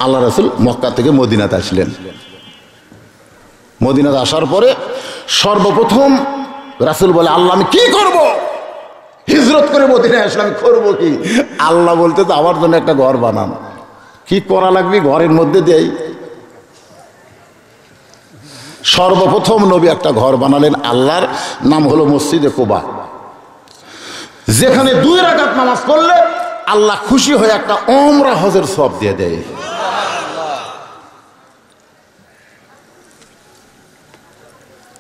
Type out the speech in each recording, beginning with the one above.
আল্লাহ রাসূল মক্কা থেকে মদিনাতে আসলেন। মদিনাতে আসার পরে সর্বপ্রথম রাসূল বলে, আল্লাহ আমি কি করব? হিজরত করে মদিনায় আসলে আমি করবো কি? আল্লাহ বলতে তো আমার জন্য একটা ঘর বানান। কি করা লাগবে? ঘরের মধ্যে দেই। সর্বপ্রথম নবী একটা ঘর বানালেন, আল্লাহর নাম হলো মসজিদে কুবা, যেখানে 2 রাকাত নামাজ পড়লে আল্লাহ খুশি হয়ে একটা ওমরা হজের সওয়াব দিয়ে দেয়।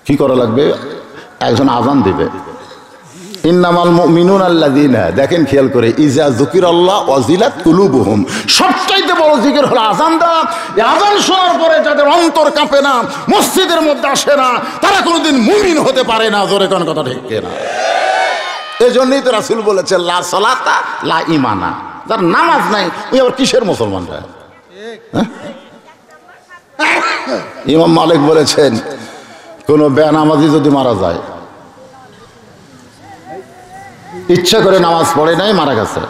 কি করা লাগবে? একজন আযান দিবে, ইন্নামাল মুমিনুনা আল্লাযীনা, দেখেন খেয়াল করে, ইজা যুকিরাল্লাহ ওয়াজিলাত কুলুবুহুম, সবচাইতে বড় জিকির হলো আযান দেওয়া। এই আযান শোনার পরে যাদের অন্তর কাঁপে না, মসজিদের মধ্যে আসে না, তারা কোনোদিন মুমিন হতে পারে না। জোরে কোন কথা ঠিক না? এই জন্যই তো রাসূল বলেছে, লা সালাতা লা ঈমানা, যার নামাজ নাই ওই আবার কিসের মুসলমান? ইমাম মালিক বলেছেন, কোন বেনামাজি যদি মারা যায়, ইচ্ছা করে নামাজ পড়ে নাই, মারা গেছে,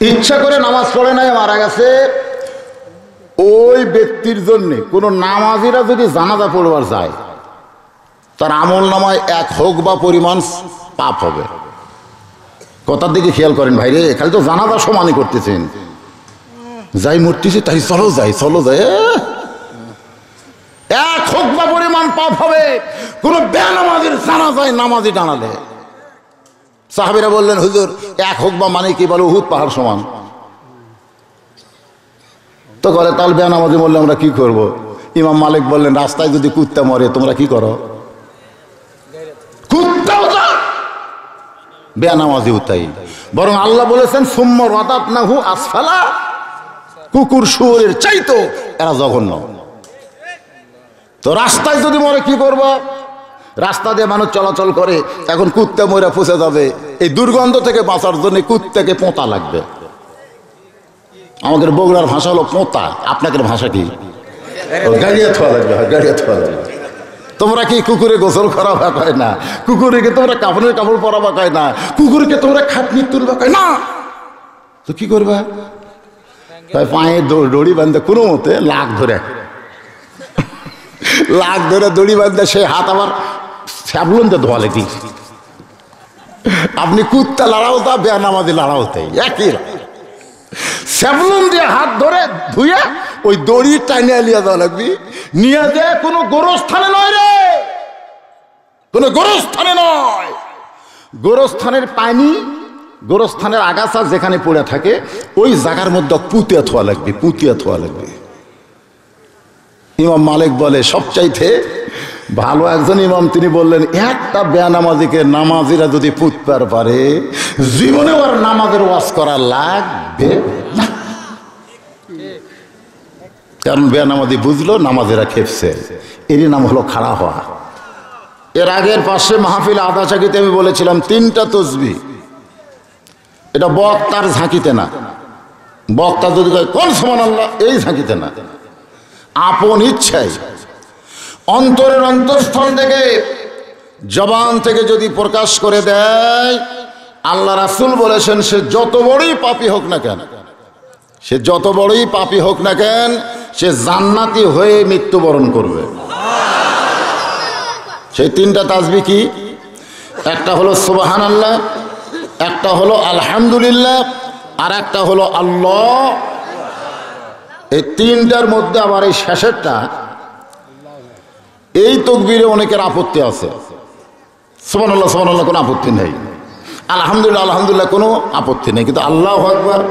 ইচ্ছা করে নামাজ পড়ে নাই, মারা গেছে, ওই ব্যক্তির জন্য কোন নামাজিরা যদি জানাজা পড়বার যায়, তার আমল নামায় 1 হোক বা পরিমাণ পাপ হবে। কথার দিকে খেয়াল করেন ভাই রে, খালি তো জানাজা সমানই করতেছেন, যাই মরতেছে তাই চলো যাই, চলো যাই, 1 হোক বা পরিমাণ পাপ হবে কোন বেনামাজির জানাজায় নামাজি টানালে। সাহাবীরা বললেন, হুজুর 1 হোক বা মানে কি? বলে উহুদ পাহাড় সমান। তো বলে তাহলে বেনামাজি বললে আমরা কি করব? ইমাম মালিক বললেন, রাস্তায় যদি কুত্তা মরে তোমরা কি করো? কুত্তাও যা, বেনামাজিও তাই। বরং আল্লাহ বলেছেন, সুম্মা রাদাতনাহু আসফালা, কুকুর শুয়োরের চাইতো এরা জঘন্য। তো রাস্তায় যদি মরে কি করব? রাস্তা দিয়ে মানুষ চলাচল করে, এখন কুত্তা মরে পচে যাবে, এই দুর্গন্ধ থেকে বাঁচার জন্য কুত্তাকে পোঁতা লাগবে। আমাদের বগুড়ার ভাষা হলো পোঁতা, আপনাদের ভাষা কি? গাড়িয়া থোয়া লাগবে, গাড়িয়া থোয়া লাগবে। তোমরা কি কুকুরে গোসল করা কয় না? কুকুরকে তোমরা কাপড়ের কাপড় পরাবা কয় না? কুকুরকে তোমরা খাটনি তুলবা কয় না? তো কি করবা? পায়ে দড়ি বাঁধে কোনো মতে লাখ ধরে দড়ি বাঁধে, সে হাত আবার স্যাবলন দিয়ে ধোয়া লেগে। আপনি কুত্তা লড়াও তা, বেনামাজি লড়াও তাই একই। স্যাবলন দিয়ে হাত ধরে ধুয়ে ওই দড়ি টাইনে লিয়ে দেওয়া লাগবি, নিয়ে যে কোনো গোরস্থানে নয় রে, কোনো গোরস্থানে নয়। গোরস্থানের পানি, গোরস্থানের আগাছা যেখানে পড়ে থাকে ওই জায়গার মধ্যে পুঁতিয়া থোয়া লাগবে, পুঁতিয়া থোয়া লাগবে। ইমাম মালিক বলে, সবচাইতে ভালো একজন ইমাম, তিনি বললেন, একটা বেনামাজিকে নামাজিরা যদি পুঁতবার পারে, জীবনে আর নামাজের ওয়াজ করা লাগবে না। কারণ বেনামাজি বুঝলো নামাজেরা খেপছে, এরই নাম হলো খাড়া হওয়া। এর আগের পাশে মাহফিল আদা চাকিতে আমি বলেছিলাম 3টা তসবিহ, এটা বক্তার ঝাঁকিতে না। বক্তা যদি কয় কোন সুবহানাল্লাহ, এই ঝাঁকিতে না, আপন ইচ্ছায় অন্তরের অন্তঃস্থল থেকে, জবান থেকে যদি প্রকাশ করে দেয়, আল্লাহ রাসূল বলেছেন, সে যত বড়ই পাপী হোক না কেন, সে যত বড়ই পাপী হোক না কেন, সে জান্নাতি হয়ে মৃত্যুবরণ করবে। সেই 3টা তাসবিহ কি? একটা হলো সুবহানাল্লাহ, একটা হলো আলহামদুলিল্লাহ, আর একটা হলো আল্লাহ। এই 3টার মধ্যে আবার এই শেষেরটা, এই তাকবীরে অনেকের আপত্তি আছে। সুবহানাল্লাহ সুবহানাল্লাহ কোনো আপত্তি নেই, আলহামদুলিল্লাহ আলহামদুলিল্লাহ কোনো আপত্তি নেই, কিন্তু আল্লাহু আকবার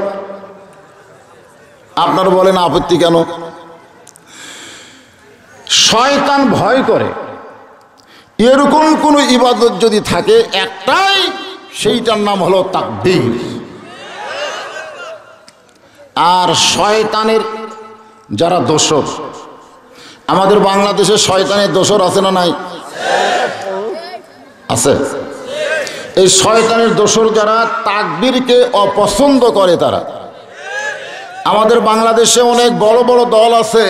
আপনারা বলেন আপত্তি কেন? শয়তান ভয় করে এরকম কোন ইবাদত যদি থাকে, একটাই, সেইটার নাম হলো তাকবীর। আর শয়তানের যারা দোসর, আমাদের বাংলাদেশে শয়তানের দোসর আছে না নাই? আছে। এই শয়তানের দোসর যারা তাকবীরকে অপছন্দ করে, তারা আমাদের বাংলাদেশে অনেক বড় বড় দল আছে,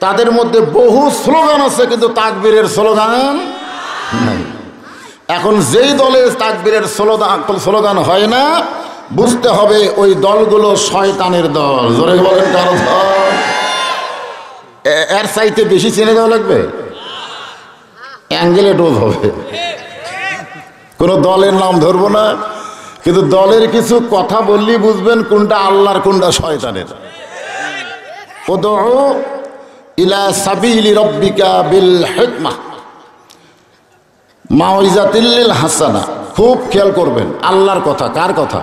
তাদের মধ্যে বহু স্লোগান আছে, কিন্তু তাকবীরের স্লোগান নাই। এখন যেই দলে তাকবীরের স্লোগান হয় না, বুঝতে হবে ওই দলগুলো শয়তানের দল। জোরে বলেন কারো দল? এর চাইতে বেশি চিনে দেওয়া লাগবে, অ্যাঙ্গেলে ডোজ হবে। কোনো দলের নাম ধরবো না, কিন্তু দলের কিছু কথা বললেই বুঝবেন কোনটা আল্লাহর কোনটা শয়তানের। উদউ ইলা সাবিলি রাব্বিকা বিল হিকমাহ মাউইজাতিল লিল হাসানা। খুব খেয়াল করবেন, আল্লাহর কথা। কার কথা?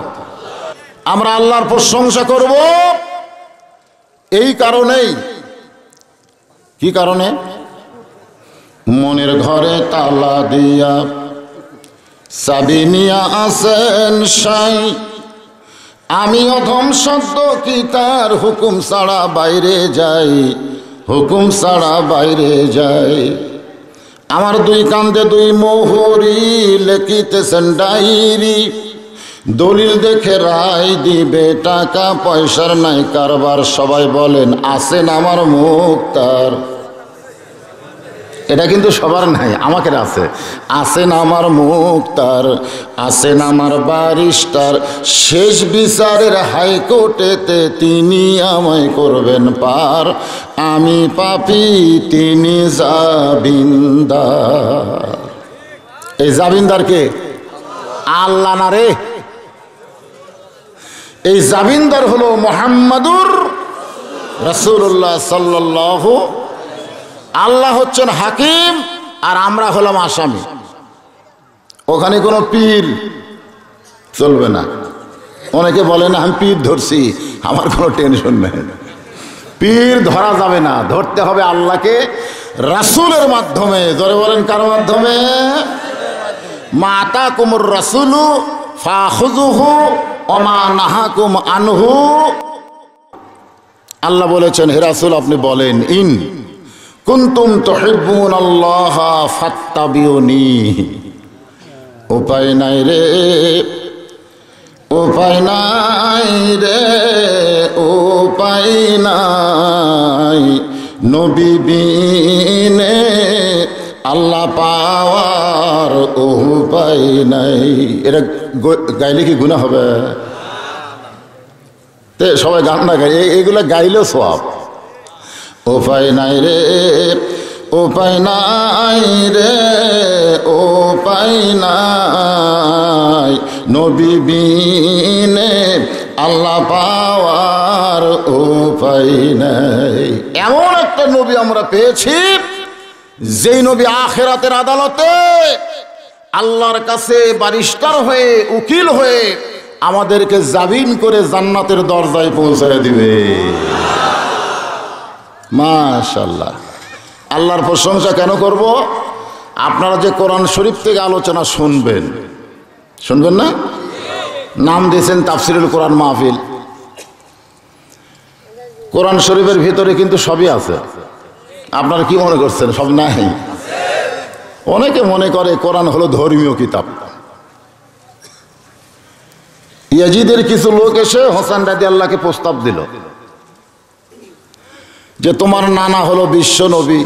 আমরা আল্লাহর প্রশংসা করব এই কারণেই। কি কারণে? মনের ঘরে তালা দিয়া চাবি নিয়া আসেন সাই, আমি অধম সদ্য কি তার হুকুম ছাড়া বাইরে যাই, হুকুম ছাড়া বাইরে যাই। আমার দুই কান্দে দুই মোহরি লেখিতেছেন ডায়েরি, দলিল দেখে রায় দিবে, টাকা পয়সার নাই কারবার। সবাই বলেন আছেন আমার মুক্তার। এটা কিন্তু সবার নাই, আমাকে আছে। আছেন আমার মুক্তার, আছেন আমার ব্যারিস্টার, শেষ বিচারের হাইকোর্টেতে তিনি আমায় করবেন পার। আমি পাপী, তিনি জামিনদার। এই জামিনদার কে? আল্লাহ না রে। এই জামিনদার হলো মুহাম্মাদুর রাসূলুল্লাহ সাল্লাল্লাহু। আল্লাহ হচ্ছেন হাকিম আর আমরা হলাম আসামি। ওখানে কোনো পীর চলবে না। অনেকে বলে না আমি পীর ধরছি, আমার কোনো টেনশন নেই। পীর ধরা যাবে না, ধরতে হবে আল্লাহকে রাসূলের মাধ্যমে। জোরে বলেন কার মাধ্যমে? মা আতাকুমুর রাসূলু ফাখুযুহু ওয়া মা নাহাকুম আনহু। আল্লাহ বলেছেন হে রাসূল আপনি বলেন ইন কুনতুম তুহিব্বুনাল্লাহ ফাত্তাবিউনি। উপায় নাই রে, উপায় নাই রে, উপায় নাই, নবী বিনে আল্লাহ পাওয়ার উপায় নাই। এটা গাইলে কি গুনাহ হবে? তে সবাই গান না গাই, এগুলো গাইলেও সওয়াব। উপায় নাই রে, উপায় নাই রে, উপায় নাই, নবী বিনে আল্লাহ পাওয়ার উপায় নাই। এমন একটা নবী আমরা পেয়েছি যেই নবী আখিরাতের আদালতে আল্লাহর কাছে ব্যারিস্টার হয়ে, উকিল হয়ে আমাদেরকে জামিন করে জান্নাতের দরজায় পৌঁছায় দিবে। মাশাআল্লাহ। আল্লাহর প্রশংসা কেন করব? আপনারা যে কোরআন শরীফ থেকে আলোচনা শুনবেন, শুনবেন না? নাম দিয়েছেন তাফসিরুল কোরআন মাহফিল। কোরআন শরীফের ভিতরে কিন্তু সবই আছে। আপনারা কি মনে করছেন সব নাই? অনেকে মনে করে কোরআন হলো ধর্মীয় কিতাব। ইয়াজিদের কিছু লোক এসে হোসেন রাদিয়াল্লাহকে প্রস্তাব দিল যে তোমার নানা হলো বিশ্ব নবী,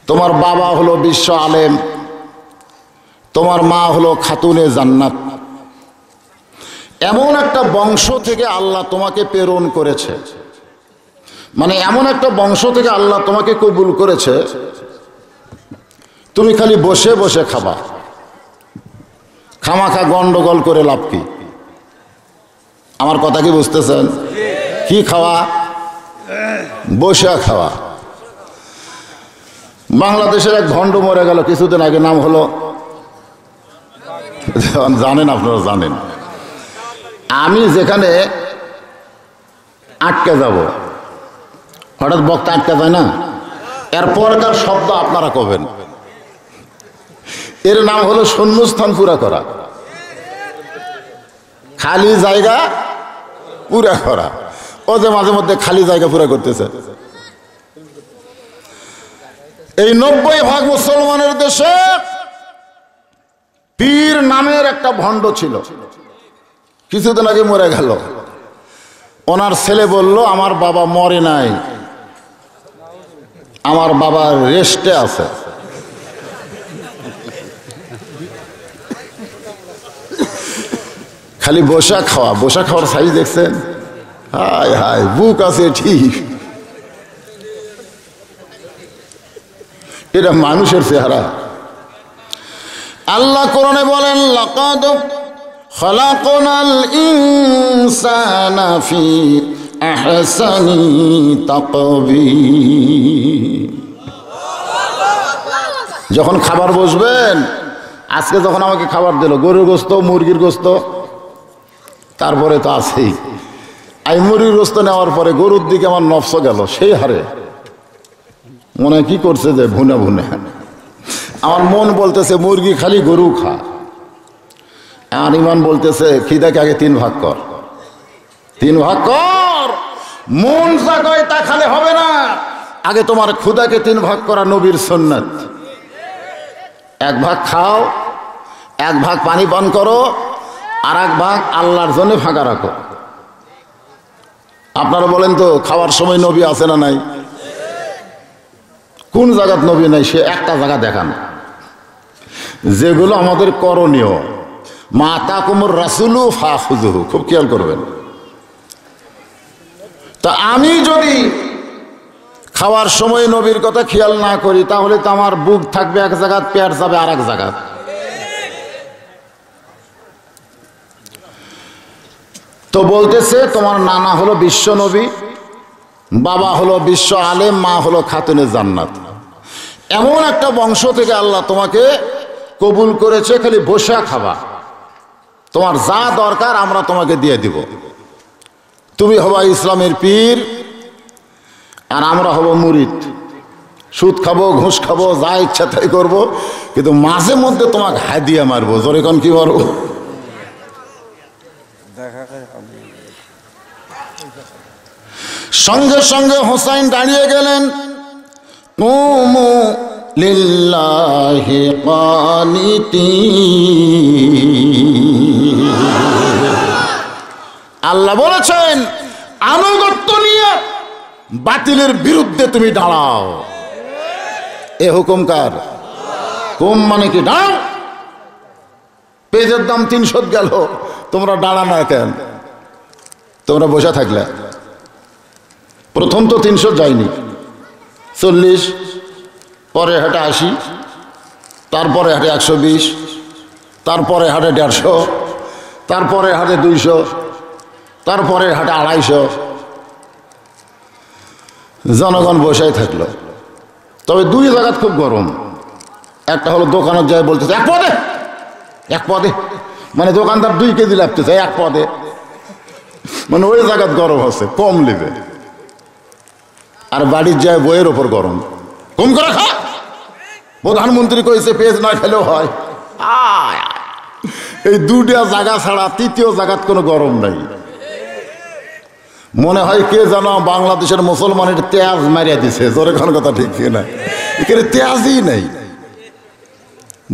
তোমার বাবা হলো বিশ্ব আলেম, তোমার মা হলো খাতুনে জান্নাত, এমন একটা বংশ থেকে আল্লাহ তোমাকে প্রেরণ করেছে, মানে এমন একটা বংশ থেকে আল্লাহ তোমাকে কবুল করেছে, তুমি খালি বসে বসে খাবা, খামাখা গন্ডগোল করে লাভ কি? আমার কথা কি বুঝতেছেন? কি খাওয়া? বসে খাওয়া। বাংলাদেশের এক ভণ্ড মরে গেল কিছুদিন আগে, নাম হলো, জানেন আপনারা জানেন, আমি যেখানে আটকে যাব, হঠাৎ বক্তা আটকে যায় না, এরপরকার শব্দ আপনারা কবেন। এর নাম হলো শূন্যস্থান পুরা করা, খালি জায়গা পুরা করা। ও যে মাঝে মধ্যে খালি জায়গা পুরা করতেছে। এই 90% মুসলমানের দেশে পীর নামের একটা ভণ্ড ছিল, কিছুদিন আগে মরে গেল। ওনার ছেলে বলল আমার বাবা মরে নাই, আমার বাবা রেস্টে আছে। খালি বসা খাওয়ার সাইজ দেখছেন? হায় হায়, বুক আছে ঠিক, এটা মানুষের চেহারা। আল্লাহ কোরআনে বলেন, লাকাদ খালাকনাল ইনসানা ফি আহসানি তাকবীর। যখন খাবার বসবেন, আজকে যখন আমাকে খাবার দিল গরুর গোস্ত, মুরগির গোস্ত, তারপরে তো আছেই, এই মুরগির গোস্ত নেওয়ার পরে গরুর দিকে আমার নফস গেল সেই হারে, মনে কি করছে যে ভুনে ভুনে, আমার মন বলতেছে মুরগি খালি গরু খা, আর ইমান বলতেছে খিদাকে আগে 3 ভাগ কর, 3 ভাগ কর। মন যা কয় তা খালে হবে না, আগে তোমার ক্ষুদাকে 3 ভাগ করা নবীর সুন্নাত। 1 ভাগ খাও, 1 ভাগ পানি পান করো, আর 1 ভাগ আল্লাহর জন্য ফাঁকা রাখো। আপনারা বলেন তো, খাওয়ার সময় নবী আছে না নাই? কোন জায়গাত নবী নাই? সে একটা জায়গা দেখান যেগুলো আমাদের করণীয়। মা তাকুমুর রাসূলু ফাখুযুহু, খুব খেয়াল করবেন। তা আমি যদি খাওয়ার সময় নবীর কথা খেয়াল না করি, তাহলে তো আমার বুক থাকবে এক জায়গাত, পেট যাবে আর এক জায়গাত। তো বলতেছে তোমার নানা হলো বিশ্ব নবী, বাবা হলো বিশ্ব আলেম, মা হলো খাতুনে জান্নাত। এমন একটা বংশ থেকে আল্লাহ তোমাকে কবুল করেছে, খালি বসা খাবা, তোমার যা দরকার আমরা তোমাকে দিয়ে দিব। তুমি হবা ইসলামের পীর, আর আমরা হব মুরিদ। সুদ খাবো, ঘুষ খাবো, যা ইচ্ছা তাই করবো, কিন্তু মাঝে মধ্যে তোমাকে হাদিয়া মারবো। জোরে কোন কি মারবো? সঙ্গে সঙ্গে হোসাইন দাঁড়িয়ে গেলেন, কুমু লিল্লাহি কানিতিন। আল্লাহ বলেছেন আনুগত্য নিয়ে বাতিলের বিরুদ্ধে তুমি দাঁড়াও। এ হুকুম কার? কুম মানে কি? দাঁড়াও। পেঁয়াজের দাম 300 গেল, তোমরা দাঁড়া না কেন? তোমরা বসে থাকলে। প্রথম তো 300 যায়নি, 40, পরে হাটে 80, তারপরে হাটে 120, তারপরে হাটে 150, তারপরে হাটে 200, তারপরে হাটে 250। জনগণ বসাই থাকলো। তবে 2 জায়গাত খুব গরম। একটা হলো দোকানের যায় বলতেছে 1 পদে, 1 পদে, মানে দোকানদার 2 কেজি লাগতেছে 1 পদে, মানে ওই জায়গাত গরম হচ্ছে, কম নেবে। আর বাড়ির যায় বইয়ের ওপর গরম, কম করে খা। প্রধানমন্ত্রী কইছে পেঁয়াজ না খেলেও হয়। এই 2টা জায়গা ছাড়া 3য় জায়গাত কোনো গরম নাই। মনে হয় কে জানো বাংলাদেশের মুসলমানের তেজ মারিয়া দিছে। জোরে কোন কথা ঠিক না? এখানে তেজই নেই।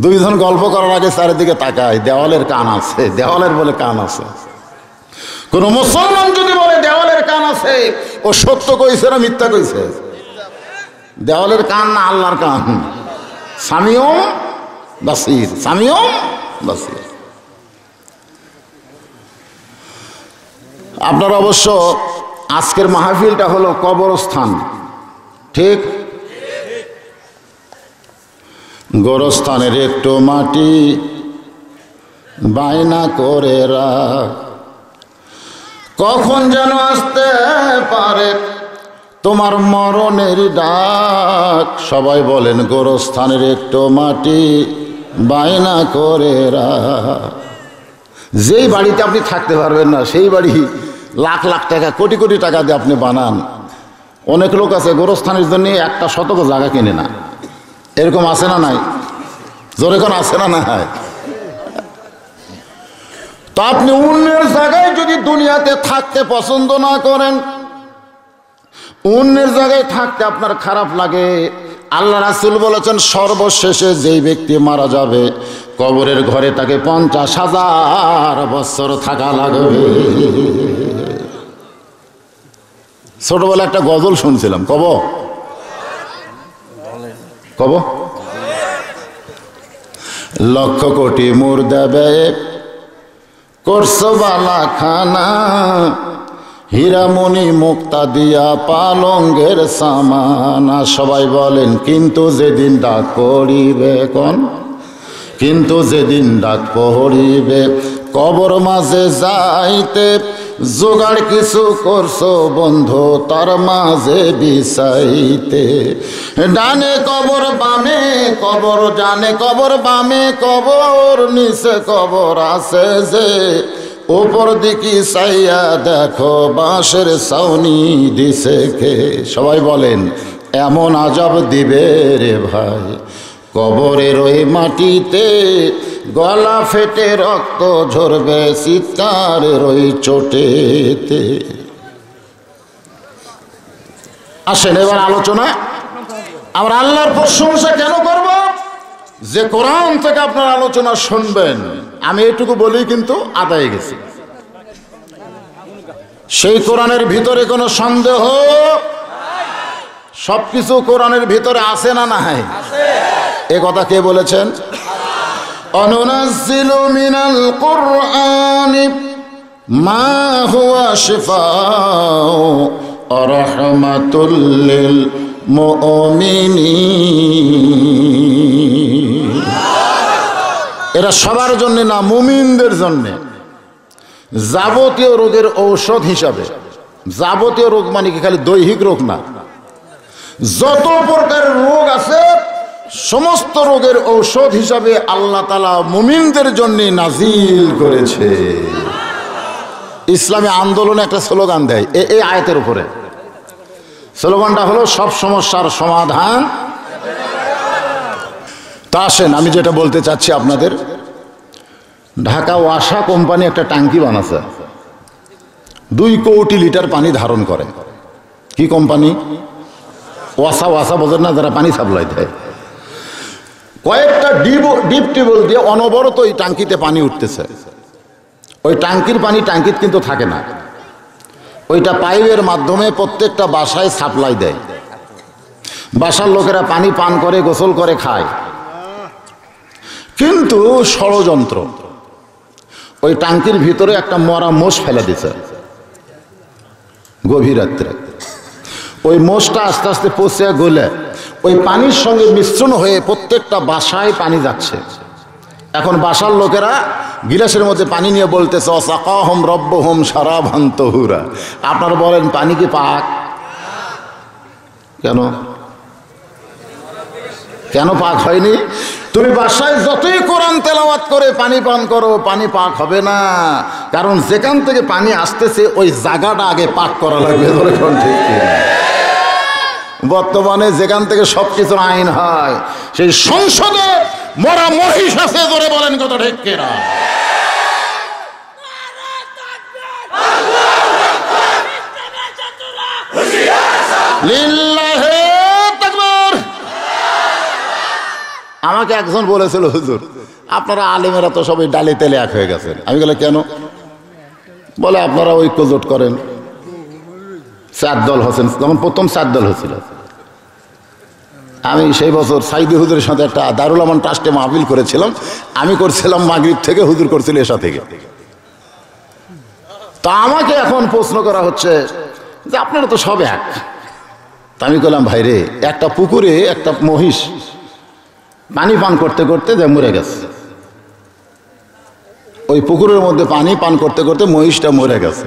2 জন গল্প করার আগে চারিদিকে তাকায়, দেওয়ালের কান আছে, দেওয়ালের বলে কান আছে। কোন মুসলমান যদি বলে দেওয়ালের কান আছে, ও সত্য কইছে না মিথ্যা কইছে? দেওয়ালের কান না আল্লাহর কান? সামিউম বাসির, সামিউম বাসির। আপনার অবশ্য আজকের মাহফিলটা হলো কবরস্থান, ঠিক? গোরস্থানের একটু মাটি বায়না করে রাখ, কখন যেন আসতে পারে তোমার মরণের ডাক। সবাই বলেন গোরস্থানের একটু মাটি বায়না করে রাখ। যেই বাড়িতে আপনি থাকতে পারবেন না, সেই বাড়ি লাখ লাখ টাকা, কোটি কোটি টাকা দিয়ে আপনি বানান। অনেক লোক আছে গোরস্থানের জন্য 1টা শতক জায়গা কিনে না। এরকম আছে না নাই? জোরে কোন আছে না নাই? তো আপনি অন্যের জায়গায় যদি দুনিয়াতে থাকতে পছন্দ না করেন, অন্যের জায়গায় থাকতে আপনার খারাপ লাগে, আল্লাহ রাসূল বলেছেন সর্বশেষে যেই ব্যক্তি মারা যাবে কবরের ঘরে তাকে 50,000 বছর থাকা লাগবে। ছোটবেলা একটা গজল শুনছিলাম, কব কব লক্ষ কোটি মুর্দা বে করছো বালা খানা, হীরামণি মুক্তা দিয়া পালঙ্গের সামানা। সবাই বলেন কিন্তু যেদিন ডাক পড়িবে, কোন কিন্তু যেদিন ডাক পড়িবে কবর মাঝে যাইতে, জোগাড় কিছু করছো বন্ধু তার মাঝে বিছাইতে। ডানে কবর বামে কবর, ডানে কবর বামে কবর, নিচে কবর আছে যে, উপর দিকে চাইয়া দেখো বাঁশের ছাউনি দিছে কে। সবাই বলেন এমন আজাব দিবে রে ভাই, কবরের ওই মাটিতে গলা ফেটে রক্ত ঝরবে চিৎকারের ওই চোটেতে। আসেন এবার আলোচনা। আমরা আল্লাহর প্রশংসা কেন করব? যে কোরআন থেকে আপনার আলোচনা শুনবেন, আমি এটুকু বলি কিন্তু আদায় গেছি। সেই কোরআনের ভিতরে কোনো সন্দেহ, সবকিছু কোরআনের ভিতরে আছে না নাই? এ কথা কে বলেছেন? অনুনাজ্জিলু মিনাল কুরআনি মা হুয়া শিফাউ ওয়া রাহমাতুল লিল মুমিনিন। এরা সবার জন্য না, মুমিনদের জন্য যাবতীয় রোগের ঔষধ হিসাবে। যাবতীয় রোগ মানে কি খালি দৈহিক রোগ না, যত প্রকারের রোগ আছে সমস্ত রোগের ঔষধ হিসাবে আল্লাহ তাআলা মুমিনদের জন্য নাজিল করেছে। ইসলামী আন্দোলনে একটা স্লোগান দেয় এই আয়াতের উপরে। স্লোগানটা হলো সব সমস্যার সমাধান। তা আসেন আমি যেটা বলতে চাচ্ছি আপনাদের, ঢাকা ওয়াসা কোম্পানি একটা ট্যাঙ্কি বানাচ্ছে, 2 কোটি লিটার পানি ধারণ করে। কি কোম্পানি? ওয়াসা। ওয়াসা বোঝেন না যারা পানি সাপ্লাই দেয়? কয়েকটা ডিপ টিউবওয়েল দিয়ে অনবরত ওই ট্যাঙ্কিতে পানি উঠতেছে। ওই ট্যাঙ্কির পানি ট্যাঙ্কিতে কিন্তু থাকে না, ওইটা পাইপের মাধ্যমে প্রত্যেকটা বাসায় সাপ্লাই দেয়। বাসার লোকেরা পানি পান করে, গোসল করে, খায়। কিন্তু ষড়যন্ত্র, ওই ট্যাঙ্কির ভিতরে একটা মরা মোষ ফেলে দিছে গভীর রাত্রে। ওই মোষটা আস্তে আস্তে পচে গলে ওই পানির সঙ্গে মিশ্রণ হয়ে প্রত্যেকটা বাসায় পানি যাচ্ছে। এখন বাসার লোকেরা গিলাসের মধ্যে পানি নিয়ে বলতেছে ওয়াসাকাহুম রব্বুহুম শারাবান তাহুরা। আপনারা বলেন পানি কি পাক? কেন কেন পাক হয়নি? তুমি বাসায় যতই কোরআন তেলাওয়াত করে পানি পান করো, পানি পাক হবে না। কারণ যেখান থেকে পানি আসতেছে ওই জায়গাটা আগে পাক করা লাগবে। ঠিক বর্তমানে যেখান থেকে সবকিছুর আইন হয় সেই সংসদে মরা মহিষ আছে, ধরে বলেন কত ঠিক কিনা? লিল্লাহি তাকবীর। আমাকে একজন বলেছিল, হুজুর আপনারা আলেমেরা তো সবাই ডালে তেলে এক হয়ে গেছেন। আমি বলে কেন? বলে আপনারা ঐক্য জোট করেন। 4 দল হচ্ছেন, যখন প্রথম 4 দল হয়েছিল, আমি সেই বছর সাইদি হুজুরের সাথে একটা দারুল আমান ট্রাস্টে মাহফিল করেছিলাম। আমি করছিলাম মাগরিব থেকে, হুজুর করছিল এশা থেকে। তা আমাকে এখন প্রশ্ন করা হচ্ছে যে আপনারা তো সব এক। তা আমি বললাম ভাই রে, একটা পুকুরে একটা মহিষ পানি পান করতে করতে যে মরে গেছে। ওই পুকুরের মধ্যে পানি পান করতে করতে মহিষটা মরে গেছে।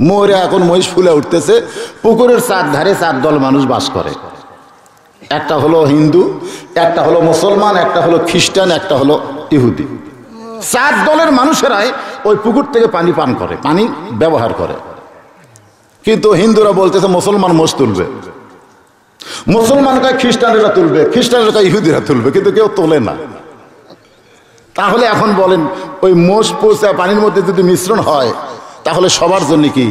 মরে এখন মহিষ ফুলে উঠতেছে। পুকুরের 4 ধারে 4 দল মানুষ বাস করে। একটা হলো হিন্দু, একটা হলো মুসলমান, একটা হলো খ্রিস্টান, একটা হলো ইহুদি। 4 দলের মানুষেরাই ওই পুকুর থেকে পানি পান করে, পানি ব্যবহার করে। কিন্তু হিন্দুরা বলতেছে মুসলমান মোষ তুলবে, মুসলমানকে খ্রিস্টানেরা তুলবে, খ্রিস্টানেরা ইহুদিরা তুলবে, কিন্তু কেউ তোলে না। তাহলে এখন বলেন ওই মোষ পচা পানির মধ্যে যদি মিশ্রণ হয় তাহলে সবার জন্য কি?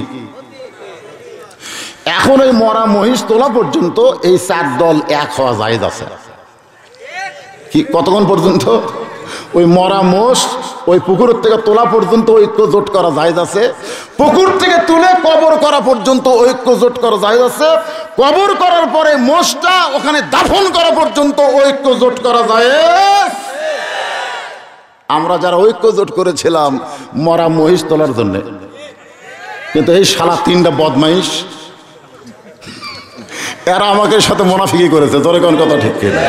এখন ওই মরা মহিষ তোলা পর্যন্ত এই 4 দল এক হওয়া জায়েজ আছে। কি কতক্ষণ পর্যন্ত? ওই মরা মোষ ওই পুকুর থেকে তোলা পর্যন্ত ঐক্য জোট করা জায়েজ আছে। পুকুর থেকে তুলে কবর করা পর্যন্ত ঐক্য জোট করা জায়েজ আছে। কবর করার পরে মোষটা ওখানে দাফন করা পর্যন্ত ঐক্য জোট করা জায়েজ। আমরা যারা ঐক্যজোট করেছিলাম মরা মহিষ তোলার জন্য, কিন্তু এই শালা তিনটা বদমাইশ এরা আমাকে সাথে মুনাফিকি করেছে। তোর কোন কথা ঠিক কিনা?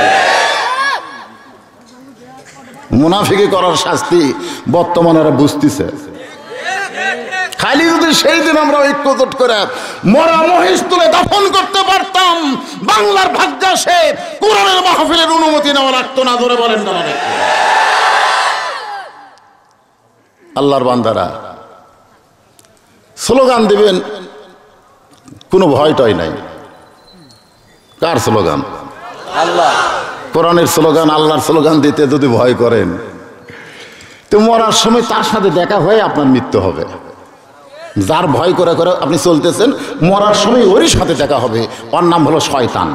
মুনাফিকি করার শাস্তি বর্তমানে এরা বুঝতেছে। খালি যদি সেই দিন আমরা ঐক্যজোট করে মরা মহিষ তুলে দাফন করতে পারতাম, বাংলার ভাগ্যাসে কোরআনের মাহফিলের অনুমতি নেওয়া লাগতো না। ধরে বলেন না? আল্লাহর বান্দারা স্লোগান দিবেন, কোনো ভয় টয় নাই। কার স্লোগান? আল্লাহ। কোরআনের স্লোগান, আল্লাহর স্লোগান দিতে যদি ভয় করেন, তো মরার সময় তার সাথে দেখা হয়ে আপনার মৃত্যু হবে। যার ভয় করে করে আপনি চলতেছেন, মরার সময় ওরই সাথে দেখা হবে। ওর নাম হলো শয়তান।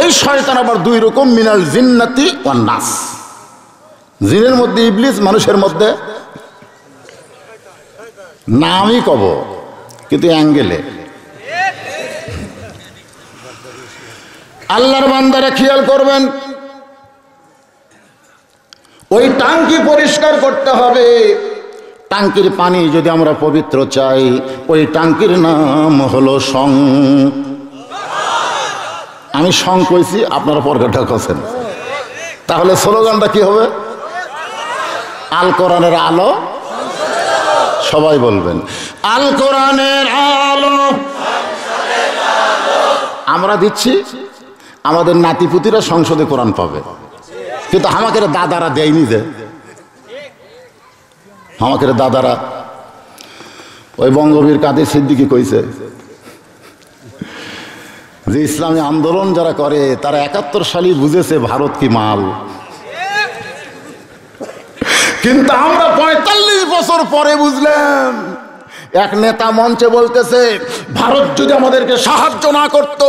এই শয়তান আবার দুই রকম, মিনাল জিন্নাতি ওয়ান নাস। জিনের মধ্যে ইবলিস, মানুষের মধ্যে নামই কব, কিন্তু অ্যাঙ্গেলে। আল্লাহর বান্দারা খেয়াল করবেন, ওই টাঙ্কি পরিষ্কার করতে হবে। টাঙ্কির পানি যদি আমরা পবিত্র চাই, ওই টাঙ্কির নাম হলো সং। আমি সং কইছি, আপনারা পরকাটা করছেন। তাহলে স্লোগানটা কি হবে? আল কোরআনের আলো। সবাই বলবেন আল কোরআনের আলো। আমরা দিচ্ছি, আমাদের নাতিপুতিরা সংসদে কোরআন পাবে, কিন্তু আমাকে দাদারা দেয়নি। যে আমাকে দাদারা, ওই বঙ্গবীর কাদের সিদ্দিকী কইছে যে ইসলামী আন্দোলন যারা করে তারা 71 সালই বুঝেছে ভারত কি মাল, কিন্তু আমরা 45 বছর পরে বুঝলাম। এক নেতা মঞ্চে বলতেছে, ভারত যদি আমাদেরকে সাহায্য না করত,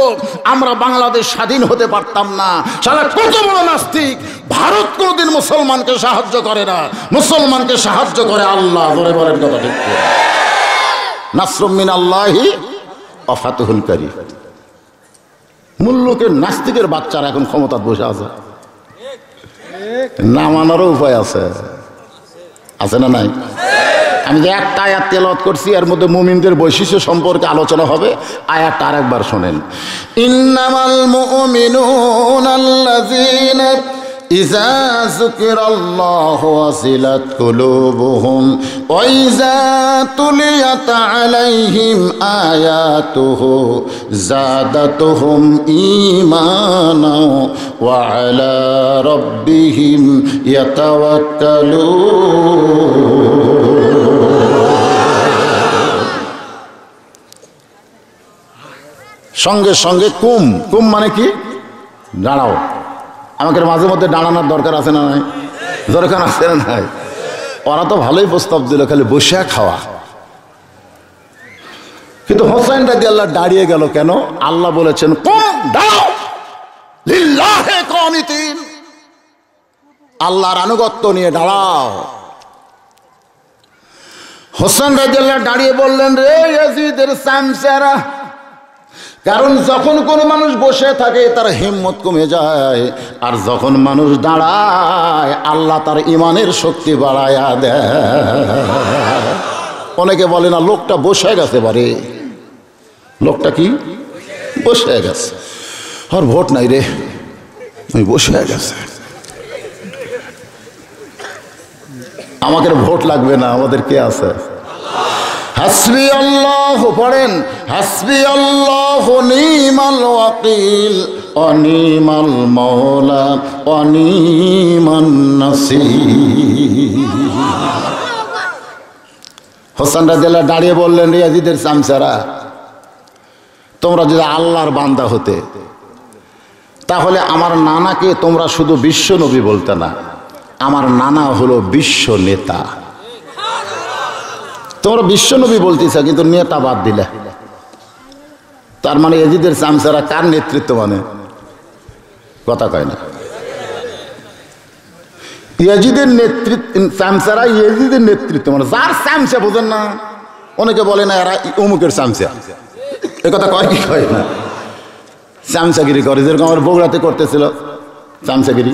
আমরা বাংলাদেশ স্বাধীন হতে পারতাম না। শালা কত বড় নাস্তিক! ভারত কোনদিন মুসলমানকে সাহায্য করে না, মুসলমানকে সাহায্য করে আল্লাহ। ধরে বলেন কথা ঠিক? নাসরুম মিনাল্লাহি ওয়া ফাতহুল কারীম। মুল্লুকের নাস্তিকের বাচ্চারা এখন ক্ষমতা বসে আছে, নামানোরও উপায় আছে, আছে না নাই? আমি যে একটা আয়াত তেলাওয়াত করছি, এর মধ্যে মুমিনদের বৈশিষ্ট্য সম্পর্কে আলোচনা হবে। আয়াতটা আরেকবার শোনেন। ইন্নামাল মুমিনুনা আল্লাযীনা ইযা যুকিরাল্লাহু ওয়াজিলাত কুলুবুহুম ওয়া ইযা তুলিয়াত আলাইহিম আয়াতুহু যাদাতুহুম ঈমানা ওয়া আলা রাব্বিহিম ইয়াতাওয়াক্কালুন। সঙ্গে সঙ্গে কুম। কুম মানে কি? দাঁড়াও। আমাকে মাঝে মধ্যে দাঁড়ানোর দরকার আছে না নাই? দরকার আছে না নাই? ওরা তো ভালোই প্রস্তাব দিল, খালি বসে খাওয়া। কিন্তু হোসেন রাদিয়াল্লাহু দাঁড়িয়ে গেল কেন? আল্লাহ বলেছেন কুম, দাঁড়াও, লিল্লাহি কানিতিন, আল্লাহর আনুগত্য নিয়ে দাঁড়াও। হোসেন রাদিয়াল্লাহু দাঁড়িয়ে বললেন, রে ইয়াজিদের সামসারা। কারণ যখন কোনো মানুষ বসে থাকে তার হিম্মত কমে যায়, আর যখন মানুষ দাঁড়ায় আল্লাহ তার ইমানের শক্তি বাড়ায়া দেয়। অনেকে বলে না লোকটা বসে গেছে, বারে লোকটা কি বসে গেছে, আর ভোট নাই রে, ওই বসে গেছে। আমাদের ভোট লাগবে না, আমাদের কে আছে? হাসবি আল্লাহ পড়েন, হাসবি আল্লাহ নিমাল ওয়াকিল অনিমাল মওলা অনিমান নাসির। হোসেন রাদিয়াল্লাহু দাঁড়িয়ে বললেন, রিয়াজিদের চামচারা, তোমরা যদি আল্লাহর বান্দা হতে, তাহলে আমার নানাকে তোমরা শুধু বিশ্ব নবী বলতে না, আমার নানা হলো বিশ্ব নেতা। তোমরা বিশ্ব নবী বলতেছ, কিন্তু নেতা বাদ দিলে। তার মানে ইয়াজিদের চামচারা কার নেতৃত্ব? মানে কথা কয় না। ইয়াজিদের নেতৃত্ব, চামচারা ইয়াজিদের নেতৃত্ব মানে যার চামচা, বোঝেন না? অনেকে বলে না এরা অমুকের চামচা, এ কথা কয় কি কয় না? চামচাগিরি করে, যেরকম আমার বগুড়াতে করতেছিল চামচাগিরি।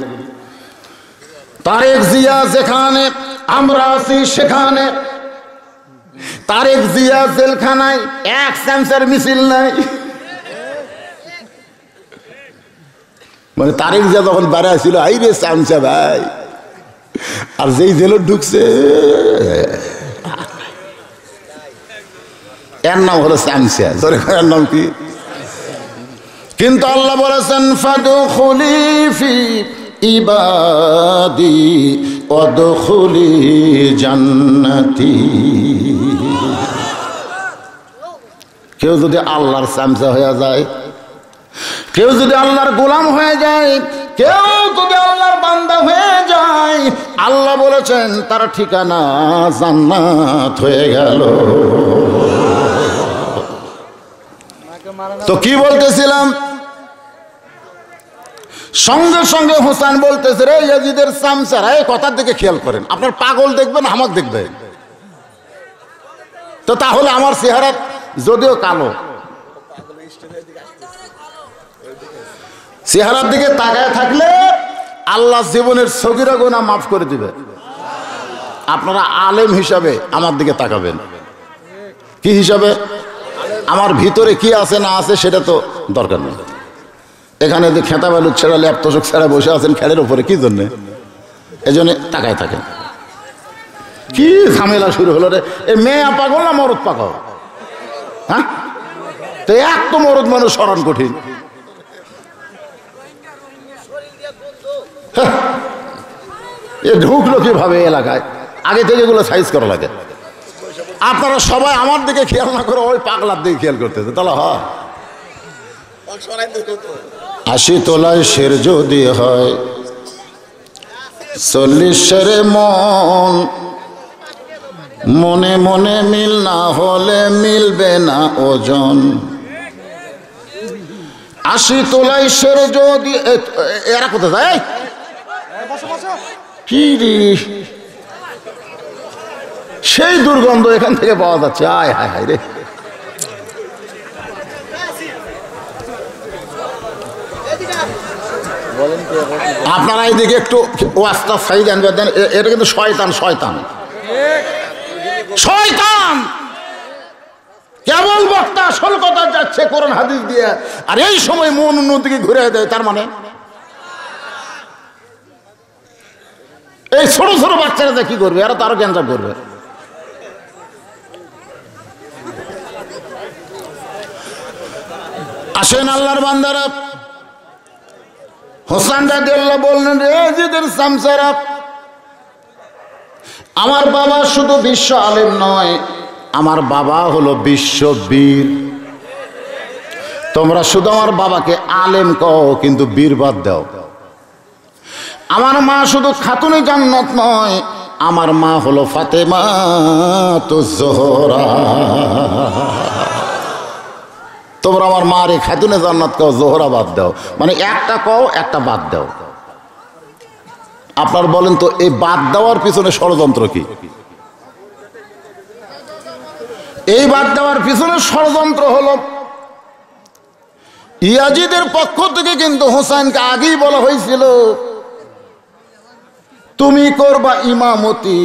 তারেক জিয়া যেখানে, আমরা আছি সেখানে। তারেক জিয়া জেলখানায়, এক চামচার মিছিল নাই। মানে তারেক জিয়া যখন বেড়ায় ছিল, আই রে চামচা ভাই, আর যেই জেলে ঢুকছে এর নাম হলো চামচা। এর নাম কি? কিন্তু আল্লাহ বলেছেন ফাদখুলি ফি ইবাদি ওয়াদখুলি জান্নাতি। কেউ যদি আল্লাহর চামচা হয়ে যায়, কেউ যদি আল্লাহর গোলাম হয়ে যায়, কেউ যদি আল্লাহর বান্দা হয়ে যায়, আল্লাহ বলেছেন তার ঠিকানা জান্নাত হয়ে গেল। তো কি বলতেছিলাম? সঙ্গে সঙ্গে হোসেন বলতেছে, রে ইয়াজিদের চামচারা, এই কথার দিকে খেয়াল করেন, আপনার পাগল দেখবেন আমাকে দেখবেন। তো তাহলে আমার চেহারা যদিও কালো, চেহারার দিকে তাকায় থাকলে আল্লাহ জীবনের সগীরা গুনাহ মাফ করে দিবে। আপনারা আলেম হিসাবে আমার দিকে তাকাবেন। কি হিসাবে? আমার ভিতরে কি আছে না আছে সেটা তো দরকার নেই। এখানে যে খেতা বালু ছেড়া, ল্যাপ তোষক ছেড়া বসে আছেন খেলের উপরে, কি জন্যে? এই জন্য তাকায় থাকেন। কি ঝামেলা শুরু হলো রে! এ মেয়ে পাগল না মরদ পাগল? হ্যাঁ, তো এক তো মরদ মানুষ স্মরণ কঠিন। এ ঢুকলো কিভাবে এলাকায়? আগে থেকে এগুলো সাইজ করা লাগে। আপনারা সবাই আমার দিকে খেয়াল না করে ওই পাগলার দিকে খেয়াল করতেছে, তাহলে হয়। 80 তোলায় শের যদি হয়, 40 শেরে মন, মনে মনে মিল না হলে মিলবে না ওজন। 80 তোলায় শের যদি, এরা কোথায় যায়? কি রে, সেই দুর্গন্ধ এখান থেকে পাওয়া যাচ্ছে। আয় হায় হায় রে! আপনারা এইদিকে একটু ওয়াস্তা সাইজ আনবে দেন। এটা কিন্তু শয়তান, শয়তান, শয়তান। কেবল বক্তা আসল কথা যাচ্ছে কোরআন হাদিস দিয়ে, আর এই সময় মন অন্যদিকে ঘুরে দেয়। তার মানে এই ছোট ছোট বাচ্চারা কি করবে? এরা তো আরো গ্যাঞ্জাম করবে। আসেন আল্লাহর বান্দারা, হোসেন রাদিয়াল্লাহু বললেন, রে ইয়াজিদের চামচারা, আমার বাবা শুধু বিশ্ব আলেম নয়, আমার বাবা হলো বিশ্ববীর। তোমরা শুধু আমার বাবাকে আলেম কও, কিন্তু বীর বাদ দাও। আমার মা শুধু খাতুনে জান্নাত নয়, আমার মা হলো ফাতেমাতুজ জোহরা। তোমরা আমার মারে খাতুনে জান্নাত কও, জোহরা বাদ দাও। মানে একটা কও, একটা বাদ দাও। আপনার বলেন তো, এই বাদ দেওয়ার পিছনে ষড়যন্ত্র কি? এই বাদ দেওয়ার পিছনে ষড়যন্ত্র হলো, ইয়াজিদের পক্ষ থেকে কিন্তু হোসেনকে আগেই বলা হয়েছিল, তুমি করবা ইমামতি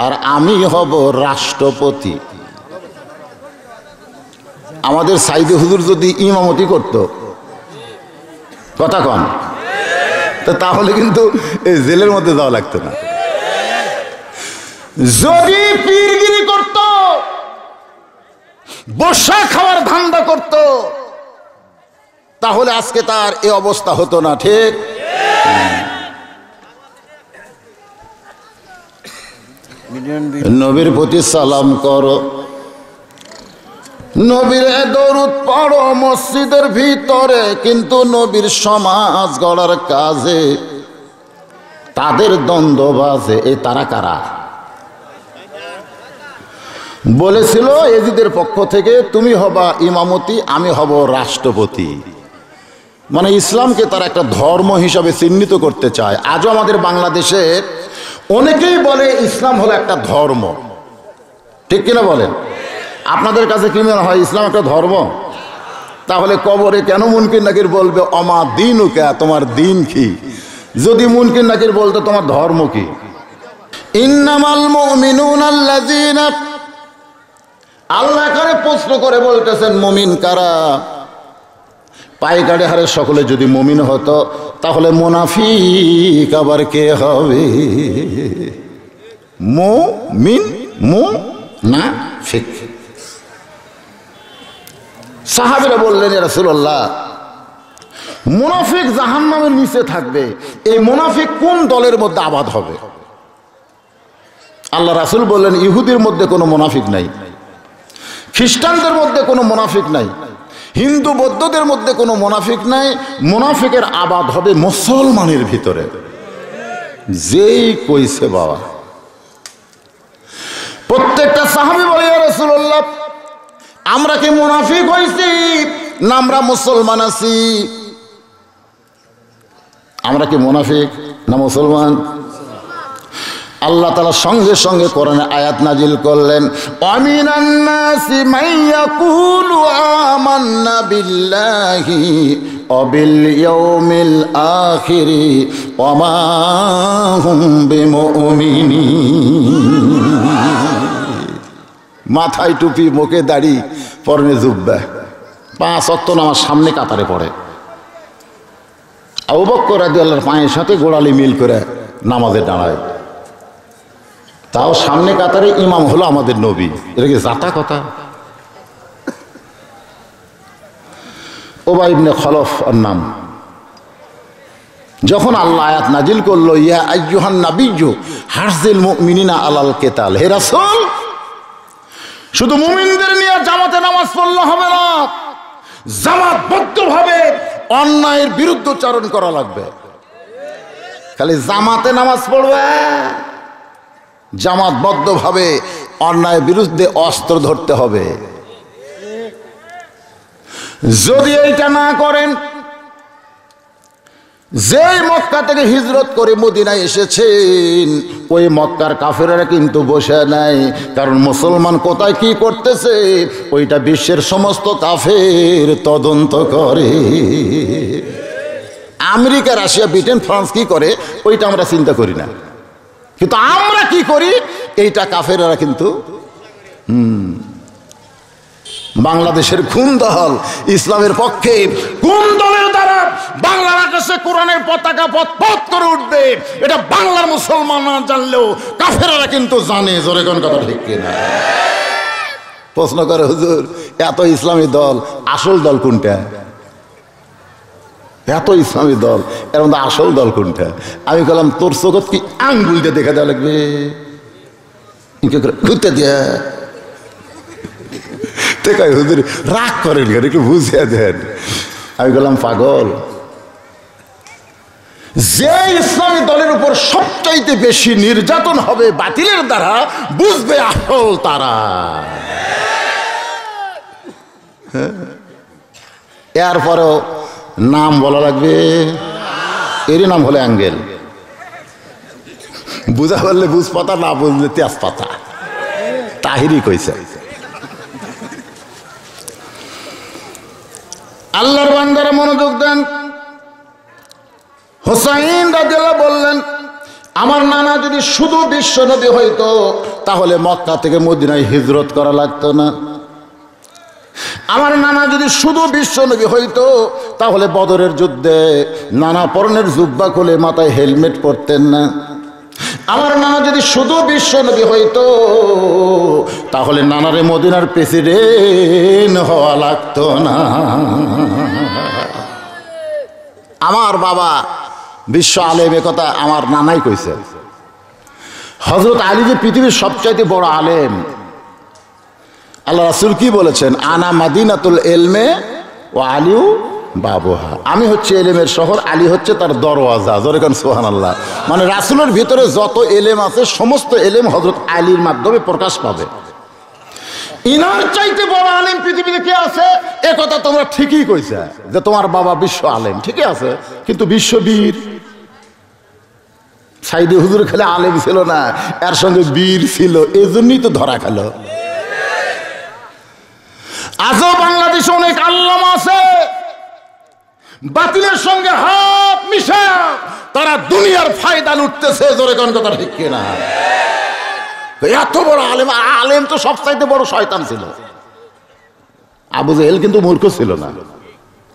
আর আমি হব রাষ্ট্রপতি। আমাদের সাইদে হুজুর যদি ইমামতি করত, কথা কন, তাহলে কিন্তু এই জেলের মধ্যে যাওয়া লাগতো না। যদি পীরগিরি করত, বসা খাওয়ার ধান্দা করত, তাহলে আজকে তার এই অবস্থা হতো না। ঠিক? নবীর প্রতি সালাম করো, নবীর দরুদ পড়ো মসজিদের ভিতরে, কিন্তু নবীর সমাজ গড়ার কাজে তাদের দ্বন্দ্ব বাজে। এই তারা কারা? বলেছিল ইয়াজিদের পক্ষ থেকে, তুমি হবা ইমামতি, আমি হব রাষ্ট্রপতি। মানে ইসলামকে তারা একটা ধর্ম হিসাবে চিহ্নিত করতে চায়। আজও আমাদের বাংলাদেশে অনেকেই বলে ইসলাম হলো একটা ধর্ম। ঠিক কিনা বলেন? আপনাদের কাছে কি মনে হয় ইসলাম একটা ধর্ম? তাহলে কবরে কেন মুনকির নাকির বলবে অমা দিনুকা, তোমার দিন কি? যদি মুনকির নাকির বলতো তোমার ধর্ম কি? ইন্নামাল মুমিনুনা আল্লাযীনা, আল্লাহ এখানে প্রশ্ন করে বলতেছেন মুমিন কারা? পাইকারি হারে সকলে যদি মুমিন হতো তাহলে মুনাফিক আবার কে হবে? মুমিন মুনাফিক। সাহাবীরা বললেন ইয়া রাসূলুল্লাহ, মুনাফিক জাহান্নামের নিচে থাকবে, এই মুনাফিক কোন দলের মধ্যে আবাদ হবে? আল্লাহ রাসূল বললেন ইহুদির মধ্যে কোনো মুনাফিক নাই, খ্রিস্টানদের মধ্যে কোনো মুনাফিক নাই, হিন্দু বৌদ্ধদের মধ্যে কোনো মুনাফিক নাই। মুনাফিকের আবাদ হবে মুসলমানের ভিতরে। যেই কইছে বাবা, প্রত্যেকটা সাহাবী বলে ইয়া রাসূলুল্লাহ, আমরা কি মুনাফিক হইছি না আমরা মুসলমান আছি? আমরা কি মুনাফিক না মুসলমান? আল্লাহ তাআলা সঙ্গে সঙ্গে কোরআনে আয়াত নাজিল করলেন, আমিনান নাসি মাইয়াকুলু আমান্না বিল্লাহি ওয়া বিল ইয়াউমিল আখিরি ওয়া মা হুম বিমুমিনিন। মাথায় টুপি, মুখে দাড়ি, পরনে জুব্বা, 5 ওয়াক্ত নামাজ সামনে কাতারে পড়ে। আবু বকর রাদিয়াল্লাহু পায়ের সাথে গোড়ালি মিল করে নামাজে দাঁড়ায়, তাও সামনে কাতারে ইমাম হলো আমাদের নবী। এটা কি জাতা কথা? উবাই ইবনে খলফ ওর নাম। যখন আল্লাহ আয়াত নাজিল করলো ইয়া আইয়ুহান নাবিয়্যু হারজিল মুমিনিনা আলাল কিতাল, হে রাসূল শুধু মুমিনদের নিয়ে জামাতে নামাজ পড়লে হবে না, জামাতবদ্ধভাবে অন্যায়ের বিরুদ্ধচারণ করা লাগবে। খালি জামাতে নামাজ পড়বে, জামাতবদ্ধভাবে অন্যায়ের বিরুদ্ধে অস্ত্র ধরতে হবে। যদি এইটা না করেন, যেই মক্কা থেকে হিজরত করে মদিনায় এসেছেন ওই মক্কার কাফেররা কিন্তু বসে নাই, কারণ মুসলমান কোথায় কি করতেছে ওইটা বিশ্বের সমস্ত কাফের তদন্ত করে। আমেরিকা, রাশিয়া, ব্রিটেন, ফ্রান্স কি করে ওইটা আমরা চিন্তা করি না, কিন্তু আমরা কি করি এইটা কাফেররা কিন্তু। বাংলাদেশের কোন দল ইসলামের পক্ষে, কোন দলের দ্বারা বাংলার আকাশে কোরআনের পতাকা পথ করে উঠবে, এটা বাংলার মুসলমান না জানলেও কাফেররা কিন্তু জানে। জোরে কোন কথা ঠিক কিনা? প্রশ্ন করে হুজুর এত ইসলামী দল, আসল দল কোনটা? এত ইসলামী দল, এর মধ্যে আসল দল কোনটা? আমি বললাম তোর চোখত কি আঙ্গুল দিয়ে দেখা দেওয়া লাগবে, ঘুরতে দিয়া হুজুর রাগ করেন কেন, একটু বুঝিয়ে দেন। আমি বললাম পাগল, যে ইসলামী দলের উপর সবচাইতে বেশি নির্যাতন হবে বাতিলের দ্বারা, বুঝবে আসল তারা। এরপরেও নাম বলা লাগবে, এরই নাম হলে অ্যাঙ্গেল। বুঝা বললে বুঝ পাতা, না বুঝলে তেজ পাতা। তাহিরি কইছে। আল্লাহর বান্দারা মনোযোগ দেন। হুসাইন রাদিয়াল্লাহু বললেন, আমার নানা যদি শুধু বিশ্ব নবী হইতো তাহলে মক্কা থেকে মদিনায় হিজরত করা লাগতো না। আমার নানা যদি শুধু বিশ্ব নবী হইতো তাহলে বদরের যুদ্ধে নানা পরনের জুব্বা খুলে মাথায় হেলমেট পরতেন না। আমার নানা যদি শুধু বিশ্ব নবী হইতো তাহলে নানারে মদিনার প্রেসিডেন্ট হওয়া লাগতো না। আমার বাবা বিশ্ব আলেম, কথা আমার নানাই কইছে। হযরত আলী যে পৃথিবীর সবচাইতে বড় আলেম, আল্লাহ রাসূল কি বলেছেন? আনা মাদিনাতুল ইলমে ওয়া আলিউ বাবুহা। আমি হচ্ছে এলেমের শহর, আলী হচ্ছে তার দরওয়াজা। জোরে কোন সুবহানাল্লাহ। মানে রাসূলের ভিতরে যত এলেম আছে সমস্ত এলেম হযরত আলীর মাধ্যমে প্রকাশ পাবে। ইনার চাইতে বড় আলেম পৃথিবীতে কে আছে? এ কথা তোমরা ঠিকই কইছে যে তোমার বাবা বিশ্ব আলেম, ঠিকই আছে, কিন্তু বিশ্ববীর সাইদি হুজুর খেলে আলেম ছিল না, এর সঙ্গে বীর ছিল, এজন্যই তো ধরা খেল। আজও বাংলাদেশে অনেক আল্লামা আছে, বাতিলের সঙ্গে হাত মিশা তারা দুনিয়ার ফায়দা লুটতেছে। জোরে কোন কথা ঠিক কিনা? এত বড় আলেম, আলেম তো সবচাইতে বড় শয়তান ছিল। আবু জেহেল কিন্তু মূর্খ ছিল না,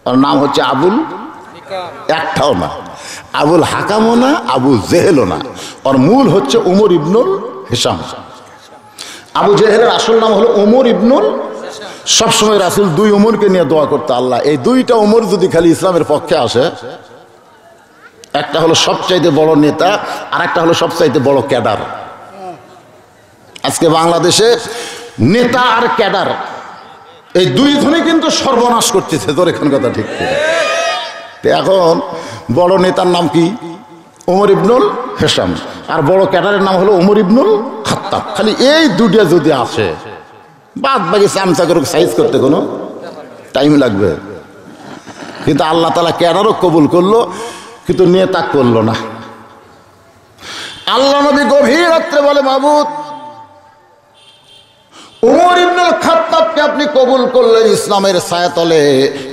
ওর নাম হচ্ছে আবুল, একটাও না আবুল হাকামও না, আবু জেহেলও না, ওর মূল হচ্ছে উমর ইবনুল হিসাম। আবু জেহেলের আসল নাম হলো উমর ইবনুল। সবসময় রাসূল দুই উমরকে নিয়ে দোয়া করতে, আল্লাহ এই দুইটা উমর যদি খালি ইসলামের পক্ষে আসে, একটা হলো সবচাইতে বড় নেতা আর একটা হলো সবচাইতে বড় ক্যাডার। আজকে বাংলাদেশে নেতা আর ক্যাডার এই দুই ধনে কিন্তু সর্বনাশ করতেছে। তোর এখন কথা ঠিক করে। এখন বড় নেতার নাম কি? উমর ইবনুল হিসাম। আর বড় ক্যাডারের নাম হলো উমর ইবনুল খাত্তাব। খালি এই দুটা যদি আসে, বাদ বাকি চামচা করে সাইজ করতে কোনো টাইম লাগবে। কিন্তু আল্লাহ তাআলা ক্যাডারও কবুল করলো, কিন্তু নেতা করলো না। আল্লাহ নবী গভীর রাত্রে বলে, মাবুদ উমর ইবনুল খাত্তাবকে আপনি কবুল করলেন ইসলামের ছায়াতলে,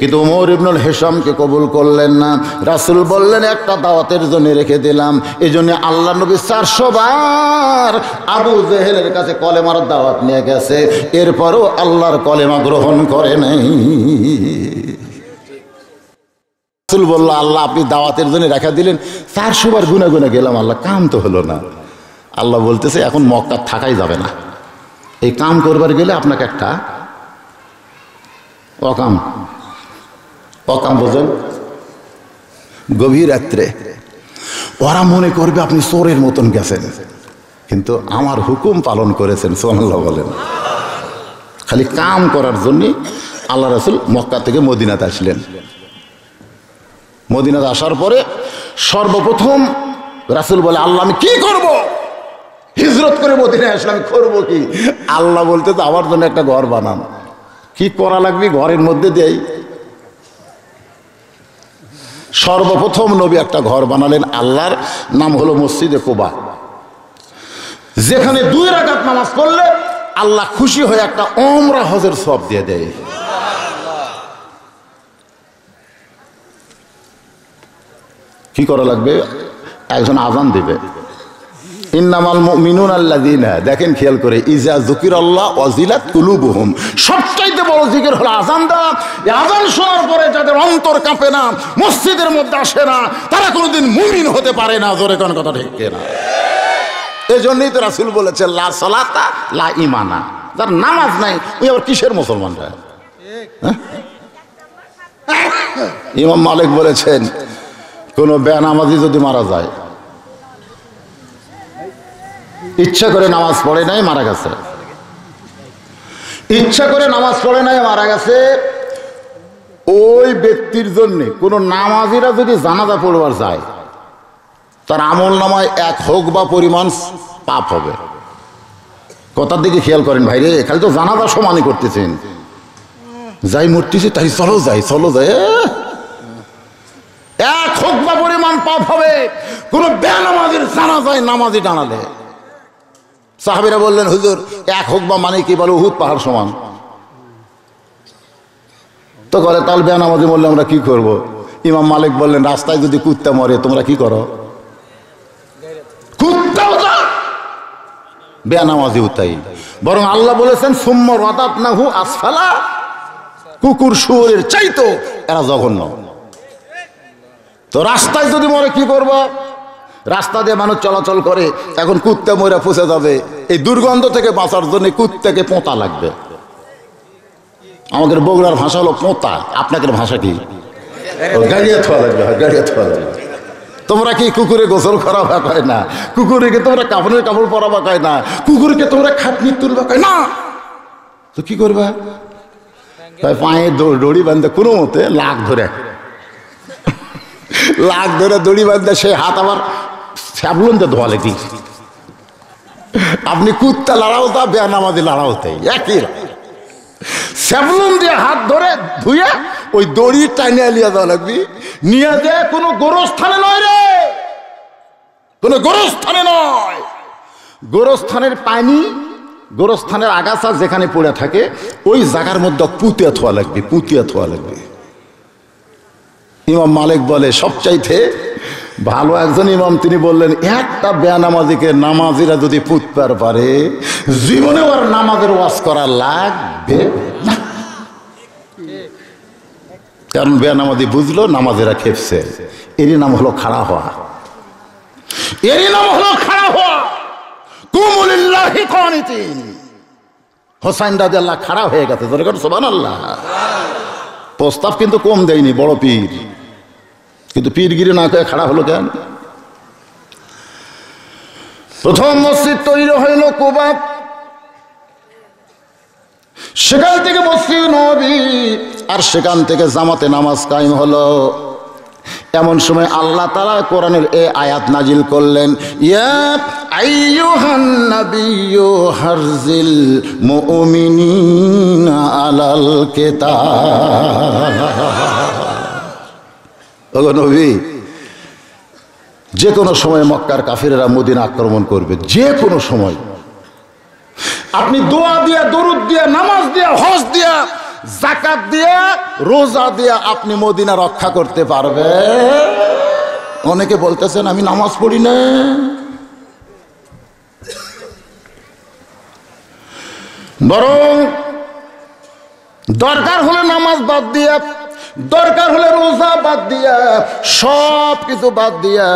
কিন্তু উমর ইবনুল হিসামকে কবুল করলেন না। রাসূল বললেন একটা দাওয়াতের জন্য রেখে দিলাম। এই জন্য আল্লাহ নবী 400 বার আবু জেহেলের কাছে কলেমার দাওয়াত নিয়ে গেছে, এরপরও আল্লাহর কলেমা গ্রহণ করে নাই। রাসূল বলল, আল্লাহ আপনি দাওয়াতের জন্য রেখে দিলেন, 400 বার গুনে গুনে গেলাম, আল্লাহ কাম তো হলো না। আল্লাহ বলতেছে এখন মক্কা থাকাই যাবে না, এই কাম করবার গেলে আপনাকে একটা অকাম, অকাম বোঝেন? গভীর রাত্রে ওরা মনে করবে আপনি চোরের মতন গেছেন, কিন্তু আমার হুকুম পালন করেছেন। সুবহানাল্লাহ বলেন। খালি কাম করার জন্য আল্লাহ রাসূল মক্কা থেকে মদিনাতে আসলেন। মদিনাতে আসার পরে সর্বপ্রথম রাসূল বলে, আল্লাহ আমি কি করব? হিজরত করে মদিনায় আসলাম, আমি করবো কি? আল্লাহ বলতে তো আমার জন্য একটা ঘর বানান। কি করা লাগবে? ঘরের মধ্যে দেই। সর্বপ্রথম নবী একটা ঘর বানালেন, আল্লাহর নাম হলো মসজিদে কুবা, যেখানে 2 রাকাত নামাজ পড়লে আল্লাহ খুশি হয়ে একটা উমরা হজের সওয়াব দিয়ে দেয়। কি করা লাগবে? একজন আযান দিবে, ইন্নামাল মুমিনুনা আল্লাযীনা, দেখেন খেয়াল করে, ইজা যুকিরাল্লাহ ওয়াজিলাত কুলুবুহুম। সবচাইতে বড় জিকির হলো আযান দেওয়া। এই আযান শোনার পরে যাদের অন্তর কাঁপে না, মসজিদের মধ্যে আসে না, তারা কোনোদিন মুমিন হতে পারে না। জোরে কোন কথা ঠিক কিনা? এই জন্যই তো রাসূল বলেছে, লা সালাতা লা ঈমানা, যার নামাজ নাই ওই আবার কিসের মুসলমান হয়? ইমাম মালিক বলেছেন, কোন বেনামাজি যদি মারা যায়, ইচ্ছা করে নামাজ পড়ে নাই, মারা গেছে, ইচ্ছা করে নামাজ পড়ে নাই, মারা গেছে, ওই ব্যক্তির জন্য কোন নামাজিরা যদি জানাজা পড়বার যায়, তার আমল নামায় 1 হোক বা পরিমাণ পাপ হবে। কথার দিকে খেয়াল করেন ভাই রে, খালি তো জানাজা সমানই করতেছেন, যাই মরতেছে তাই চলো যাই, চলো যাই, 1 হোক বা পরিমাণ পাপ হবে কোন বেনামাজির জানাজায় নামাজি টানালে। সাহাবীরা বললেন, হুজুর 1 হোক বা মানে কি? বলে উহুদ পাহাড় সমান। তো বলে তাহলে বেনামাজি বললে আমরা কি করব? ইমাম মালিক বললেন, রাস্তায় যদি কুত্তা মরে তোমরা কি করো? কুত্তাও যা, বেনামাজি উতাই। বরং আল্লাহ বলেছেন, সুম্মা রাদাতনাহু আসফালা, কুকুর শুয়োরের চাইতো এরা জঘন্য। তো রাস্তায় যদি মরে কি করব? রাস্তা দিয়ে মানুষ চলাচল করে, এখন কুত্তা মরে ফুসে যাবে, এই দুর্গন্ধ থেকে বাঁচার জন্য কুত্তাকে পোঁতা লাগবে। আমাদের বগুড়ার ভাষা হলো পোঁতা, আপনাদের ভাষা কি? গাড়িয়ে থোয়া লাগবে, গাড়িয়ে থোয়া লাগবে। তোমরা কি কুকুরে গোসল করাবা কয় না, কুকুরকে তোমরা কাপড়ের কাপড় পরাবা কয় না, কুকুরকে তোমরা খাটনি তুলবা কয় না, তো কি করবা? পায়ে দড়ি বাঁধে কোনো মতে লাখ ধরে দড়ি বাঁধে, সে হাত আবার স্যাবলন দিয়ে ধোয়া লেগে। আপনি কুত্তা লড়াও তা বেনামাজি লড়াও তাই একই, স্যাবলন দিয়ে হাত ধরে ধুয়ে ওই দড়ি টাইনে নিয়ে যাওয়া লাগবি, নিয়ে যায় কোনো গোরস্থানে নয় রে, কোনো গোরস্থানে নয়। গোরস্থানের পানি, গোরস্থানের আগাছা যেখানে পড়ে থাকে ওই জায়গার মধ্যে পুঁতিয়া থোয়া লাগবে, পুঁতিয়া থোয়া লাগবে। ইমাম মালিক বলে সবচাইতে ভালো একজন ইমাম, তিনি বললেন একটা বেনামাজিকে নামাজিরা যদি পুততে পারে জীবনে ওর নামাজের ওয়াজ করা লাগবে না। কারণ বেনামাজি বুঝলো নামাজেরা খেপছে, এরই নাম হলো খাড়া হওয়া, এরই নাম হলো খাড়া হওয়া। কুমুলিল্লাহি কানিতিন। হোসাইন রাদিয়াল্লাহু খাড়া হয়ে গেছে, জোরে করে সুবহানাল্লাহ। প্রস্তাব কিন্তু কম দেয়নি বড় পীর, কিন্তু পীরগিরি না করে খাড়া হলো কেন? প্রথম মসজিদ তৈরি হইল কুবা, সেখান থেকে মসজিদ নববী, আর সেখান থেকে জামাতে নামাজ কায়েম হলো। এমন সময় আল্লাহ তাআলা কোরআনের এই আয়াত নাজিল করলেন, ইয়া আইয়ুহান নাবিয়্যু হারজিল মুমিনিনা আলাল কিতাব। ওগো নবী, যে কোনো সময় মক্কার কাফিরেরা মদিনা আক্রমণ করবে, যে কোনো সময় আপনি দোয়া দিয়া, দরুদ দিয়া, নামাজ দিয়া, হজ দিয়া, যাকাত দিয়া, রোজা দিয়া আপনি মদিনা রক্ষা করতে পারবে। অনেকে বলতেছেন আমি নামাজ পড়ি না। বরং দরকার হলে নামাজ বাদ দিয়া, দরকার হলে রোজা বাদ দিয়া, সব কিছু বাদ দিয়া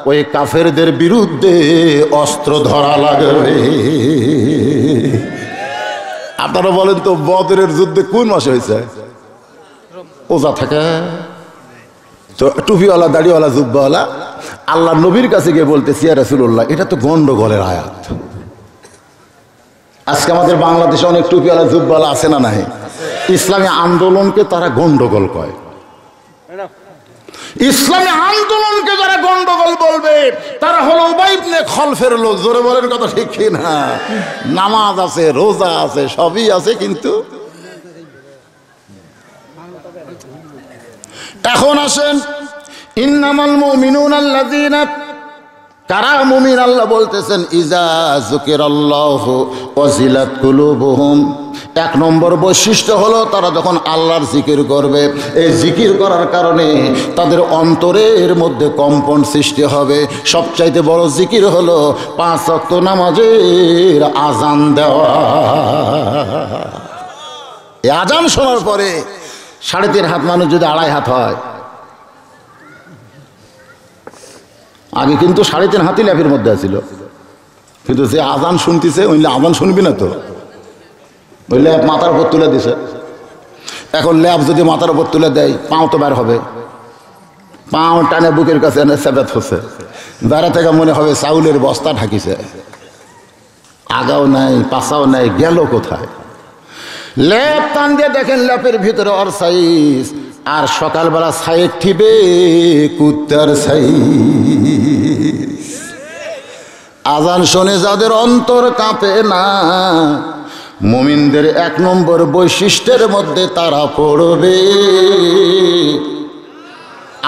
ওই কাফেরদের বিরুদ্ধে অস্ত্র ধরা লাগবে। আপনারা বলেন তো বদরের যুদ্ধে কোন মাসে হয়েছে? ওজা থাকে তো টুপিওয়ালা, দাড়িওয়ালা, জুব্বাওয়ালা আল্লাহ নবীর কাছে গিয়ে বলতেছি, ইয়া রাসূলুল্লাহ, এটা তো গন্ডগোলের আয়াত। আজকে আমাদের বাংলাদেশে অনেক টুপিওয়ালা, জুব্বাওয়ালা আছে না নাই? ইসলামী আন্দোলনকে তারা গন্ডগোল কয়। ইসলামী আন্দোলনকে যারা গন্ডগোল বলবে তারা হলো উবাই ইবনে খলফের লোক। জোরে বলেন কথা ঠিক কি না? নামাজ আছে, রোজা আছে, সবই আছে, কিন্তু এখন আসেন ইন্নামাল মুমিনুনা আল্লাযীনা, কারা মুমিন? আল্লাহ বলতেছেন ইজা যুকিরাল্লাহু ওয়াজিলাত কুলুবুহুম। এক নম্বর বৈশিষ্ট্য হলো তারা যখন আল্লাহর জিকির করবে, এই জিকির করার কারণে তাদের অন্তরের মধ্যে কম্পন সৃষ্টি হবে। সবচাইতে বড় জিকির হলো 5 ওয়াক্ত নামাজের আজান দেওয়া। এই আজান শোনার পরে 3.5 হাত মানুষ যদি 2.5 হাত হয়, আগে কিন্তু 3.5 হাতই ল্যাপের মধ্যে আছিল, কিন্তু যে আজান শুনতেছে ওই আজান শুনবি না তো, ওই ল্যাপ মাথার উপর তুলে দিছে। এখন ল্যাপ যদি মাথার উপর তুলে দেয়, পাও তো বের হবে, পাও টানে বুকের কাছে এনে সেবেত হচ্ছে, বেড়া থেকে মনে হবে চাউলের বস্তা ঢাকিছে, আগাও নাই, পাশাও নাই, গেল কোথায়? ল্যাপ টান দিয়ে দেখেন ল্যাপের ভিতরে ওর সাইজ, আর সকালবেলা সাইড ঠিবে কুত্তার সাইজ। আজান শুনে যাদের অন্তর কাঁপে না, মুমিনদের 1 নম্বর বৈশিষ্ট্যের মধ্যে তারা পড়বে।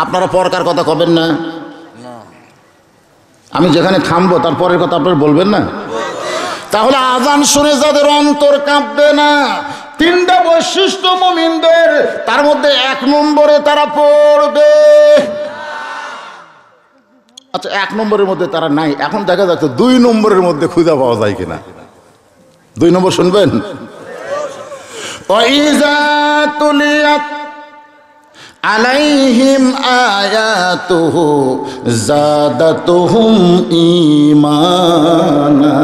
আপনারা পরকার কথা কবেন না, আমি যেখানে থামবো তারপরের কথা আপনারা বলবেন না? তাহলে আজান শুনে যাদের অন্তর কাঁপবে না, 3টা বৈশিষ্ট্য মুমিনদের, তার মধ্যে 1 নম্বরে তারা পড়বে। আচ্ছা, 1 নম্বরের মধ্যে তারা নাই, এখন দেখা যাচ্ছে 2 নম্বরের মধ্যে খুঁজে পাওয়া যায় কিনা। 2 নম্বর শুনবেন, ওয়াইজা তুলিয়াত আলাইহিম আয়াতুহু যাদাতুহুম ঈমানা।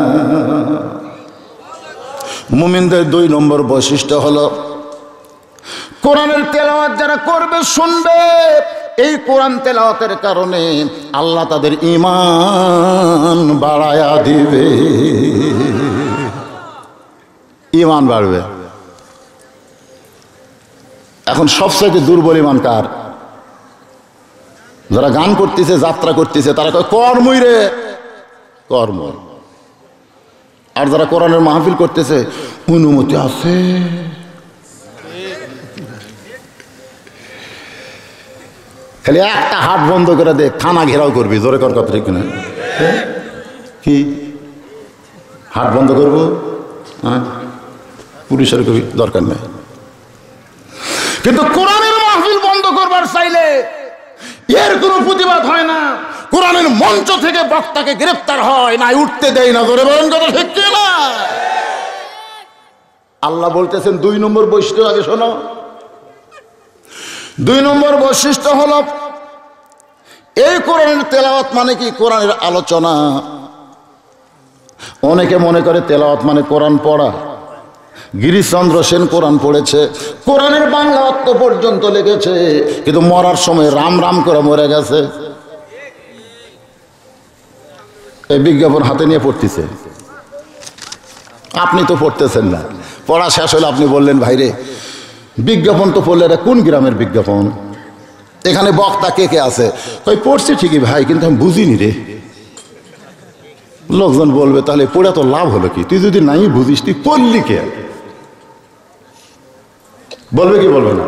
মুমিনদের 2 নম্বর বৈশিষ্ট্য হলো কোরআনের তেলাওয়াত যারা করবে, শুনবে, এই কোরআন তেলাওয়াতের কারণে আল্লাহ তাদের ঈমান বাড়ায়া দিবে, ঈমান বাড়বে। এখন সবচেয়ে দুর্বল ঈমান কার? যারা গান করতেছে, যাত্রা করতেছে, তারা কয় কর্মই রে, কর্ম। আর যারা কোরআনের মাহফিল করতেছে, অনুমতি আছে, খালি একটা হাট বন্ধ করে দে, থানা ঘেরাও করবি। জোরে কর কথা ঠিক না? কি হাট বন্ধ করবো? হ্যাঁ, পুলিশের কবি দরকার নেই, কিন্তু কোরআনের মাহফিল বন্ধ করবার চাইলে এর কোনো প্রতিবাদ হয় না। কোরআনের মঞ্চ থেকে বক্তাকে গ্রেফতার হয় না, উঠতে দেয় না। ধরে বলেন কথা ঠিক কি না? আল্লাহ বলতেছেন 2 নম্বর বৈশিষ্ট্য, আগে শোনো। 2 নম্বর বৈশিষ্ট্য হলো এই কোরআনের তেলাওয়াত মানে কি? কোরআনের আলোচনা। অনেকে মনে করে তেলাওয়াত মানে কোরআন পড়া। গিরিশচন্দ্র সেন কোরআন পড়েছে, কোরআনের বাংলা অর্থ পর্যন্ত লেগেছে, কিন্তু মরার সময় রাম রাম করে মরে গেছে। এই বিজ্ঞাপন হাতে নিয়ে পড়তেছে, আপনি তো পড়তেছেন না। পড়া শেষ হলে আপনি বললেন, ভাইরে বিজ্ঞাপন তো পড়লে এটা কোন গ্রামের বিজ্ঞাপন? এখানে বক্তা কে কে আছে? তাই পড়ছি ঠিকই ভাই, কিন্তু আমি বুঝিনি রে। লোকজন বলবে, তাহলে পড়ে তো লাভ হলো কি? তুই যদি নাই বুঝিস তুই পড়লি কে? বলবে কি বলবে না?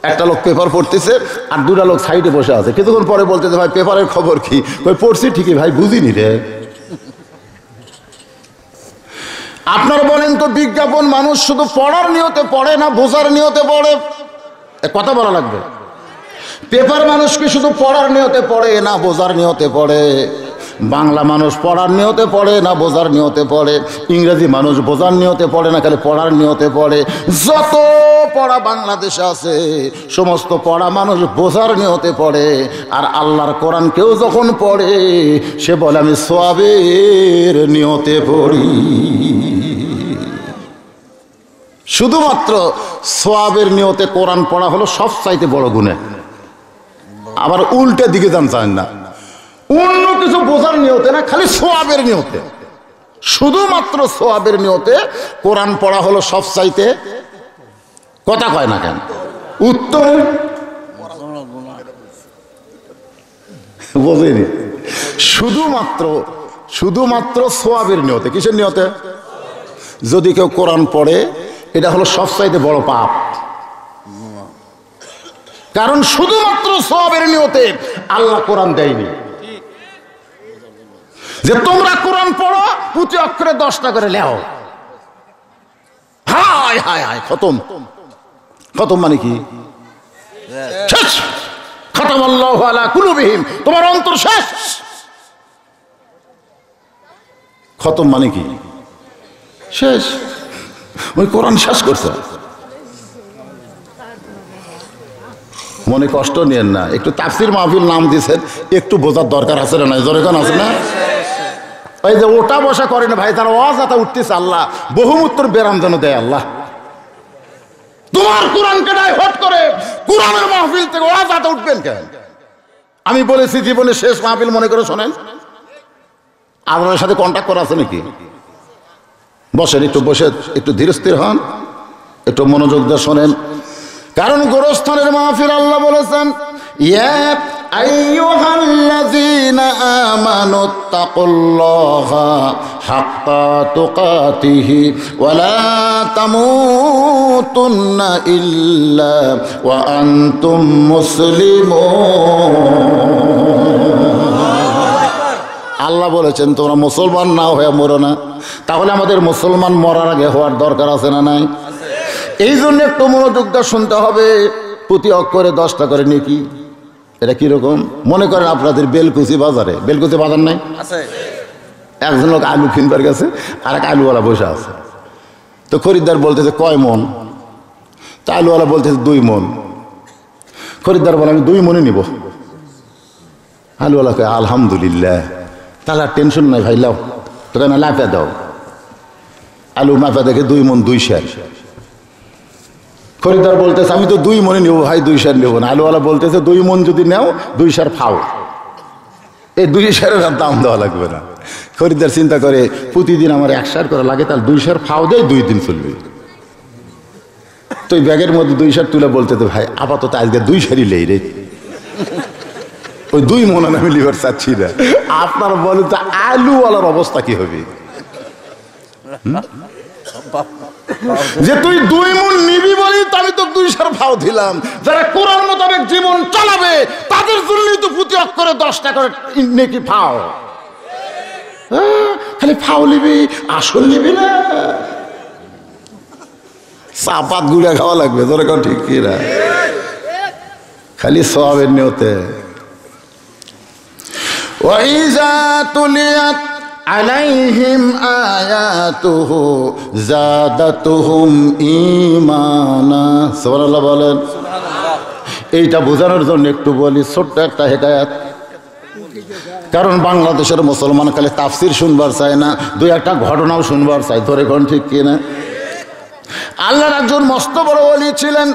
একটা লোক পেপার পড়তেছে আর 2টা লোক সাইডে বসে আছে, কিছুক্ষণ পরে বলতেছে, ভাই পেপারের খবর কি? কই পড়ছি ঠিকই ভাই, বুঝিনি রে। আপনারা বলেন তো, বিজ্ঞাপন মানুষ শুধু পড়ার নিয়তে পড়ে না বোঝার নিয়তে পড়ে? কথা বলা লাগবে। পেপার মানুষ কি শুধু পড়ার নিয়তে পড়ে না বোঝার নিয়তে পড়ে? বাংলা মানুষ পড়ার নিয়তে পড়ে না বোঝার নিয়তে পড়ে? ইংরেজি মানুষ বোঝার নিয়তে পড়ে না খালি পড়ার নিয়তে পড়ে? যত পড়া বাংলাদেশে আছে সমস্ত পড়া মানুষ বোঝার নিয়তে পড়ে। আর আল্লাহর কোরআন কেউ যখন পড়ে সে বলে আমি সওয়াবের নিয়তে পড়ি। শুধুমাত্র সওয়াবের নিয়তে কোরআন পড়া হলো সবচাইতে বড় গুনাহ। আবার উল্টে দিকে যান চান না, অন্য কিছু বোঝার নিয়তে না, খালি সওয়াবের নিয়তে, শুধুমাত্র সওয়াবের নিয়তে কোরআন পড়া হলো সবচাইতে, কথা কয় না কেন, উত্তম। বোঝেনি? শুধুমাত্র সওয়াবের নিয়তে। কিসের নিয়তে? যদি কেউ কোরআন পড়ে এটা হলো সবচাইতে বড় পাপ, কারণ শুধুমাত্র সওয়াবের নিয়তে আল্লাহ কোরআন দেয়নি যে তোমরা কোরআন পড়ো প্রতি অক্ষরে 10টা করে লেও। হায় হায় হায়, খতম। খতম মানে কি? শেষ। খাতামাল্লাহু আলা কুলুবিহিম, তোমার অন্তর শেষ। খতম মানে কি? শেষ। ওই কোরআন শেষ করছে। মনে কষ্ট নিয়েন না, একটু তাফসীর মাহফিল নাম দিয়েছেন, একটু বোঝার দরকার আছে না? জোরেখান আছে না? ওই যে ওটা বসা করে না ভাই, তারা ওয়াজাতা উঠতেছে, আল্লাহ বহুমূত্র বেরাম যেন দেয় আল্লাহ। তোমার কোরআনকে ডাইভার্ট করে কোরআনের মাহফিল থেকে ওয়াজাতা উঠবেন কেন? আমি বলেছি জীবনের শেষ মাহফিল মনে করে শোনেন। আপনার সাথে কন্ট্যাক্ট করা আছে নাকি? বসেন, একটু বসে একটু ধীরস্থির হন, একটু মনোযোগ দিয়ে শোনেন। কারণ গোরস্থানের মাহফিল আল্লাহ বলেছেন, ইয়া আইয়ুহাল্লাযীনা আমানুত্তাকুল্লাহা হাক্কা তুকাতিহি ওয়া লা তামুতুন্না ইল্লা ওয়া আনতুম মুসলিমুন। আল্লাহ বলেছেন তোমরা মুসলমান না হয়ে মরো না। তাহলে আমাদের মুসলমান মরার আগে হওয়ার দরকার আছে না নাই? এই জন্য একটু মনোযোগ দিয়ে শুনতে হবে। প্রতি অক্ষরে 10টা করে নেকি। এটা কিরকম? মনে করেন আপনাদের বেলকুচি বাজারে, বেলকুচি বাজার নাই? একজন লোক আলু কিনবার গেছে, আর এক আলুওয়ালা বসে আছে। তো খরিদ্দার বলতেছে কয় মন? তা আলুওয়ালা বলতেছে 2 মন। খরিদ্দার বলে আমি 2 মনই নিব। আলুওয়ালা কয় আলহামদুলিল্লাহ, তাহলে আর টেনশন নাই ভাই, লাও। তো কেন লাফে দাও। আলু মাফা দেখে 2 মন 2 সের। খরিদ্দার বলতেছে আমি তো 2 মনে নেবো ভাই, 2 সের নেবো না। আলুওয়ালা বলতেছে 2 মন যদি নেও 2 সের ফাও। এই 2 সেরের আর দাম দেওয়া লাগবে না। খরিদ্দার চিন্তা করে প্রতিদিন আমার 1 সের করে লাগে, তাহলে 2 সের ফাও দেয়, 2 দিন চলবে। তো ওই ব্যাগের মধ্যে 2 সের তুলে বলতেছে ভাই আপাতত আজকে 2 সেরই লেই রে, ওই 2 মন আমি লিভার চাচ্ছি না। আপনার বলেন তো আলুওয়ালার অবস্থা কি হবে? যে তুই 2 মন নিবি বলি তো আমি তো 2 সের ফাও দিলাম। যারা কোরআন মোতাবেক জীবন চালাবে তাদের জন্যই তো প্রতি অক্ষরে 10টা করে নেকি ফাও। খালি ফাও নিবি, আসল নিবি না। চাপাত গুড়া খাওয়া লাগবে, তোর এখন ঠিক কি না? খালি সওয়াবের নিয়তে। ওয়াইজা তুলিয়াত আলাইহিম আয়াতুহু যাদাতুহুম ঈমানা। সুবহানাল্লাহ বলেন। এইটা বোঝানোর জন্য একটু বলি ছোট্ট একটা হেকায়াত। কারণ বাংলাদেশের মুসলমান খালি তাফসির শুনবার চায় না, দুই একটা ঘটনাও শুনবার চায়। ধরে কোন ঠিক কিনা? আল্লাহর একজন মস্ত বড় ওলি ছিলেন,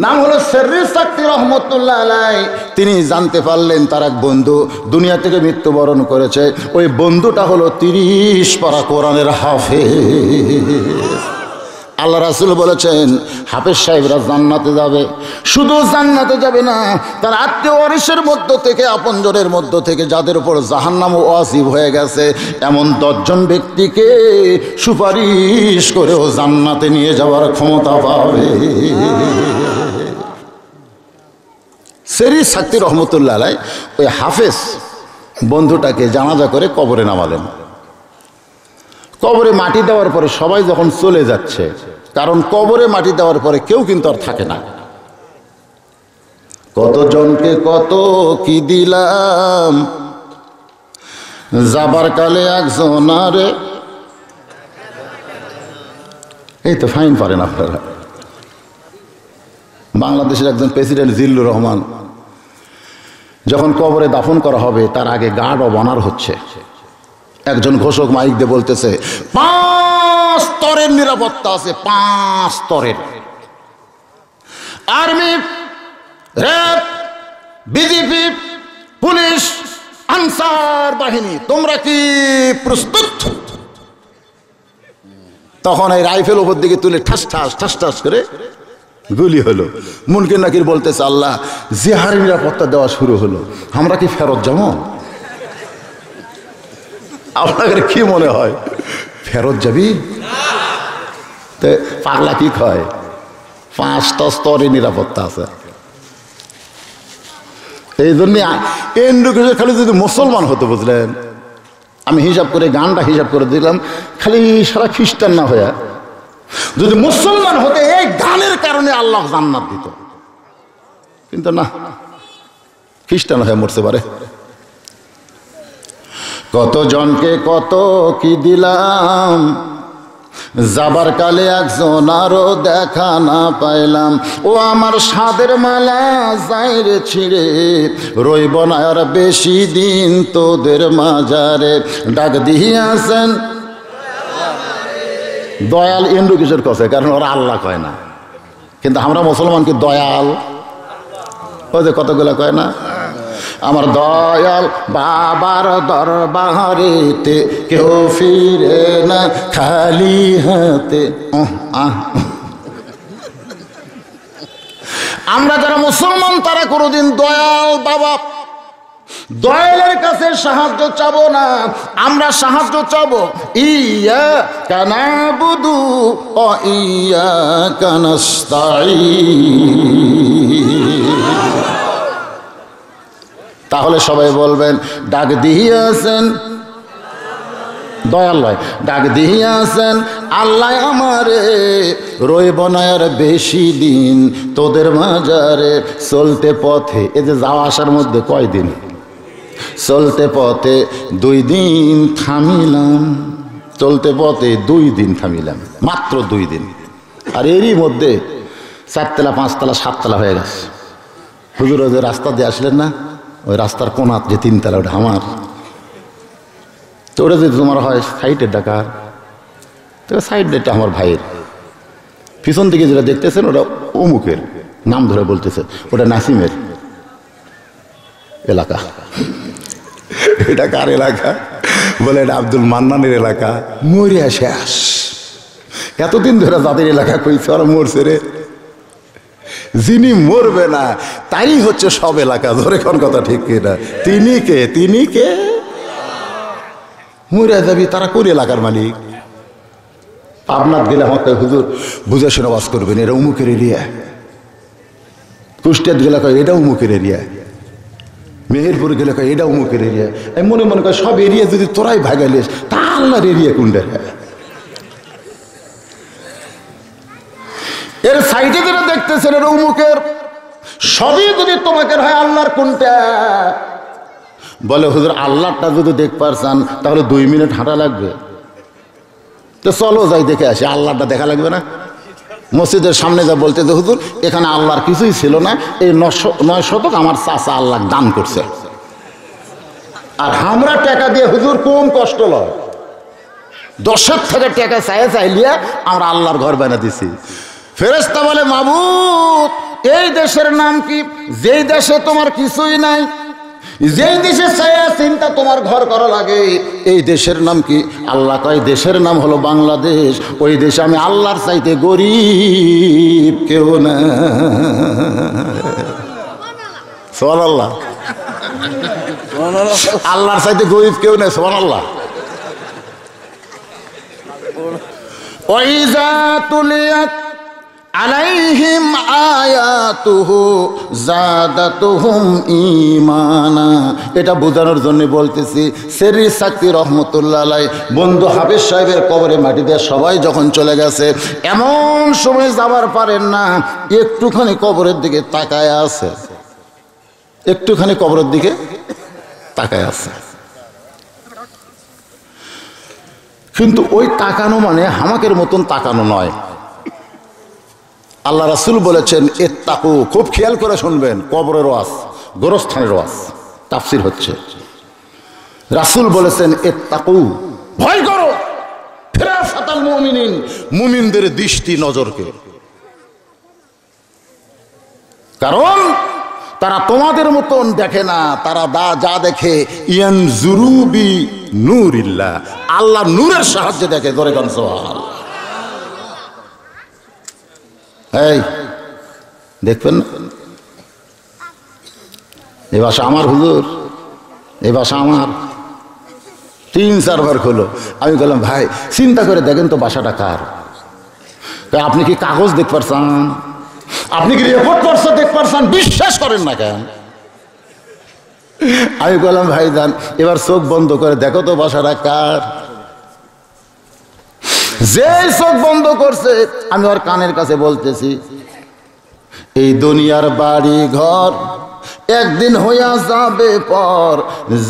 নাম হলো সেররি সাক্তি রহমতুল্লাহ আলাইহি। তিনি জানতে পারলেন তার এক বন্ধু দুনিয়া থেকে মৃত্যুবরণ করেছে। ওই বন্ধুটা হলো 30 পারা কোরআনের হাফেজ। আল্লাহ রাসূল বলেছেন হাফেজ সাহেবরা জান্নাতে যাবে। শুধু জান্নাতে যাবে না, তার আত্মীয় ওয়ারিসের মধ্য থেকে, আপনজনের মধ্য থেকে যাদের উপর জাহান্নাম ওয়াজিব হয়ে গেছে এমন 10 জন ব্যক্তিকে সুপারিশ করেও জান্নাতে নিয়ে যাওয়ার ক্ষমতা পাবে। সেররি সাক্তি রহমতুল্লাহ আলাইহি ওই হাফেজ বন্ধুটাকে জানাজা করে কবরে নামালেন। কবরে মাটি দেওয়ার পরে সবাই যখন চলে যাচ্ছে, কারণ কবরে মাটি দেওয়ার পরে কেউ কিন্তু আর থাকে না। কতজনকে কত কি দিলাম, যাবার কালে একজন আরে। এই তো ফাইন পারেন আপনারা। বাংলাদেশের একজন প্রেসিডেন্ট জিল্লুর রহমান যখন কবরে দাফন করা হবে তার আগে গার্ড অব অনার হচ্ছে। একজন ঘোষক মাইক দিয়ে বলতেছে 5 স্তরের নিরাপত্তা আছে, 5 স্তরের। Army, RAB, BJP, police, answer বাহিনী, তোমরা কি প্রস্তুত? তখন এই রাইফেল উপর দিকে তুলে ঠাস ঠাস ঠাস ঠাস করে গুলি হলো। মুনকির নাকির বলতেছে আল্লাহ জিহারের নিরাপত্তা দেওয়া শুরু হলো, আমরা কি ফেরত যাবো? আপনাদের কি মনে হয় ফেরত যাবি? পাগলা কি কয় 5টা স্তরে নিরাপত্তা আছে। এই জন্য খালি যদি মুসলমান হতো, বুঝলেন, আমি হিসাব করে গানটা হিসাব করে দিলাম, খালি সারা খ্রিস্টান না হয়ে যদি মুসলমান হতে এই গানের কারণে আল্লাহ জান্নাত দিত। কিন্তু না, খ্রিস্টান হয়ে মরতে পারে। কত জনকে কত কি দিলাম, যাবার কালে একজন আরো দেখা না পাইলাম। ও আমার সাদের মালা যাইরে ছিঁড়ে, রইব না আর বেশি দিন তোদের মাজারে। ডাক দিয়াছেন দয়াল ইন্দ্র কিশোর কছে, কারণ ওরা আল্লাহ কয় না, কিন্তু আমরা মুসলমানকে দয়াল ওই যে কতগুলা কয় না, আমার দয়াল বাবার দরবারেতে কেউ ফিরে না খালি হাতে। আমরা যারা মুসলমান তারা কোনোদিন দয়াল বাবা দয়ালের কাছে সাহায্য চাবো না, আমরা সাহায্য চাবো ইয়্যাকা না'বুদু ওয়া ইয়্যাকা নাস্তাঈন। তাহলে সবাই বলবেন ডাক দিয়াছেন দয়াল ভাই, ডাক দিয়াছেন আল্লাহ আমারে, রইব না আর বেশি দিন তোদের মাজারে। চলতে পথে, এই যে যাওয়া আসার মধ্যে কয়দিন, চলতে পথে 2 দিন থামিলাম, চলতে পথে 2 দিন থামিলাম, মাত্র 2 দিন। আর এরই মধ্যে 4 তলা 5 তলা 7 তলা হয়ে গেছে। হুজুর যে রাস্তা দিয়ে আসলেন না, ওই রাস্তার কোনাত যে 3 তলা ওটা আমার। তো ওটা যদি তোমার হয় সাইডের ডাকার, তো সাইড ডেটা আমার ভাইয়ের। পিছন দিকে যেটা দেখতেছেন ওটা অমুকের, নাম ধরে বলতেছে ওটা নাসিমের এলাকা। এটা কার এলাকা? বলে এটা আব্দুল মান্নানের এলাকা। মরে শেষ, এতদিন ধরে যাদের এলাকা কইছে ওরা মরছে রে। যিনি মরবে না তাই হচ্ছে সব এলাকা। ধরে কোন কথা ঠিক কিনা? তিনি কে? তিনি কে? মরে যাবি, তারা কোন এলাকার মালিক? আপনার গেলে আমাকে হুজুর বুঝে শুনে বাস করবেন, এটা উমুকের এরিয়া। কুষ্টিয়ার গেলে কয় এটা উমুকের এরিয়া, মেহেরপুর গেলে কয় এটা উমুকের এরিয়া। আমি মনে মনে কয় সব এরিয়া যদি তোরাই ভাগাইলিস তা আল্লাহর এরিয়া কোনটা? এর সাইডে যারা দেখতেছেন এটা উমুকের। সবই যদি তোমাকে হয় আল্লাহর কোনটা? বলে হুজুর আল্লাহটা যদি দেখতে পারছেন তাহলে 2 মিনিট হাঁটা লাগবে। তো চলো যাই দেখে আসি, আল্লাহটা দেখা লাগবে না? মসজিদের সামনে যা বলতে যে হুজুর এখানে আল্লাহর কিছুই ছিল না, এই 9 শতক আমার চাচা আল্লাহ দান করছে, আর আমরা টাকা দিয়ে হুজুর কম কষ্ট লয় 10 থেকে টাকা চাইলিয়া আমরা আল্লাহর ঘর বানা দিছি। ফেরেশতা বলে মাবুদ এই দেশের নাম কি? যেই দেশে তোমার কিছুই নাই, যেই দেশে ছায়া চিন্তা তোমার ঘর করা লাগে, এই দেশের নাম কি? আল্লাহ কয় দেশের নাম হলো বাংলাদেশ। ওই দেশে আমি আল্লাহর চাইতে গরিব কেউ না। সুবহানাল্লাহ, আল্লাহর চাইতে গরিব কেউ না। সুবহানাল্লাহ। ওয়াইযা তুলিয়াত আলাইহিম আয়াতুহু যাদাতুহুম ঈমানা। এটা বোঝানোর জন্য বলতেছি, সেরি সাক্তি রহমতুল্লাহ আলাইহি বন্ধু হাফেজ সাহেবের কবরে মাটি দিয়ে সবাই যখন চলে গেছে, এমন সময় যাবার পারেন না, একটুখানি কবরের দিকে তাকায় আছে, একটুখানি কবরের দিকে তাকায় আছে। কিন্তু ওই তাকানো মানে হামাকের মতন তাকানো নয়। আল্লাহ রাসূল বলেছেন ইত্তাকু, খুব খেয়াল করে শুনবেন, কবরের ওয়াজ, গোরস্থানের ওয়াজ তাফসীর হচ্ছে। রাসূল বলেছেন ইত্তাকু, ভয় করো, ফিরাসাতাল মুমিনিন, মুমিনদের দৃষ্টি নজরকে, কারণ তারা তোমাদের মতন দেখে না, তারা যা দেখে ইয়ানজুরু বি নূরিল্লাহ, আল্লাহ নূরের সাহায্যে দেখে। ধরে গান সুবহানাল্লাহ। এই দেখবেন না এ বাসা আমার হুজুর, এ বাসা আমার 3-4 বার খোলো। আমি বললাম ভাই চিন্তা করে দেখেন তো বাসাটা কার? আপনি কি কাগজ দেখতে পারছেন? আপনি কি রেকর্ড করছে দেখতে পারছেন? বিশ্বাস করেন না কেন? আমি বললাম ভাই যান এবার চোখ বন্ধ করে দেখো তো বাসাটা কার। যে চোখ বন্ধ করছে আমি ওর কানের কাছে বলতেছি, এই দুনিয়ার বাড়ি ঘর একদিন হইয়া যাবে পর,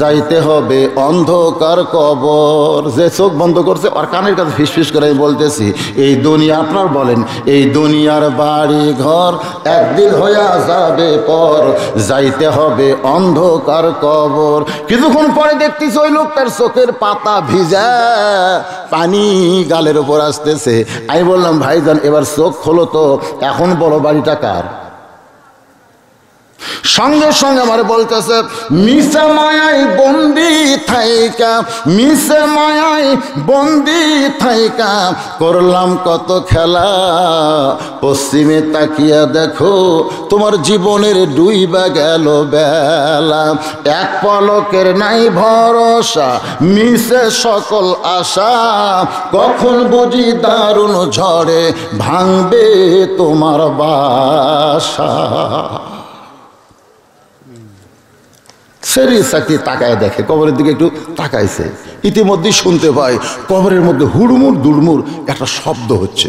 যাইতে হবে অন্ধকার কবর। যে চোখ বন্ধ করছে ওর কানের কাছে ফিসফিস করে বলতেছি, এই দুনিয়া, আপনার বলেন, এই দুনিয়ার বাড়ি ঘর একদিন হইয়া যাবে পর, যাইতে হবে অন্ধকার কবর। কিছুক্ষণ পরে দেখতেছি ওই লোকটার চোখের পাতা ভিজা, পানি গালের উপর আসতেছে। আমি বললাম ভাইজান এবার চোখ খোলো তো, এখন বড় বাড়িটা কার? সঙ্গে সঙ্গে আমার বলতেছে মিশে মায়াই বন্দি থাইকা, মিশে মায়াই বন্দি থাইকা করলাম কত খেলা, পশ্চিমে তাকিয়া দেখো তোমার জীবনের ডুইবা গেল বেলা, এক পলকের নাই ভরসা মিশে সকল আশা, কখন বুঝি দারুণ ঝড়ে ভাঙবে তোমার বাসা। সেরি চাকরি তাকায় দেখে, কবরের দিকে একটু তাকাইছে, ইতিমধ্যেই শুনতে পায় কবরের মধ্যে হুড়মুড় দুড়মুড় একটা শব্দ হচ্ছে।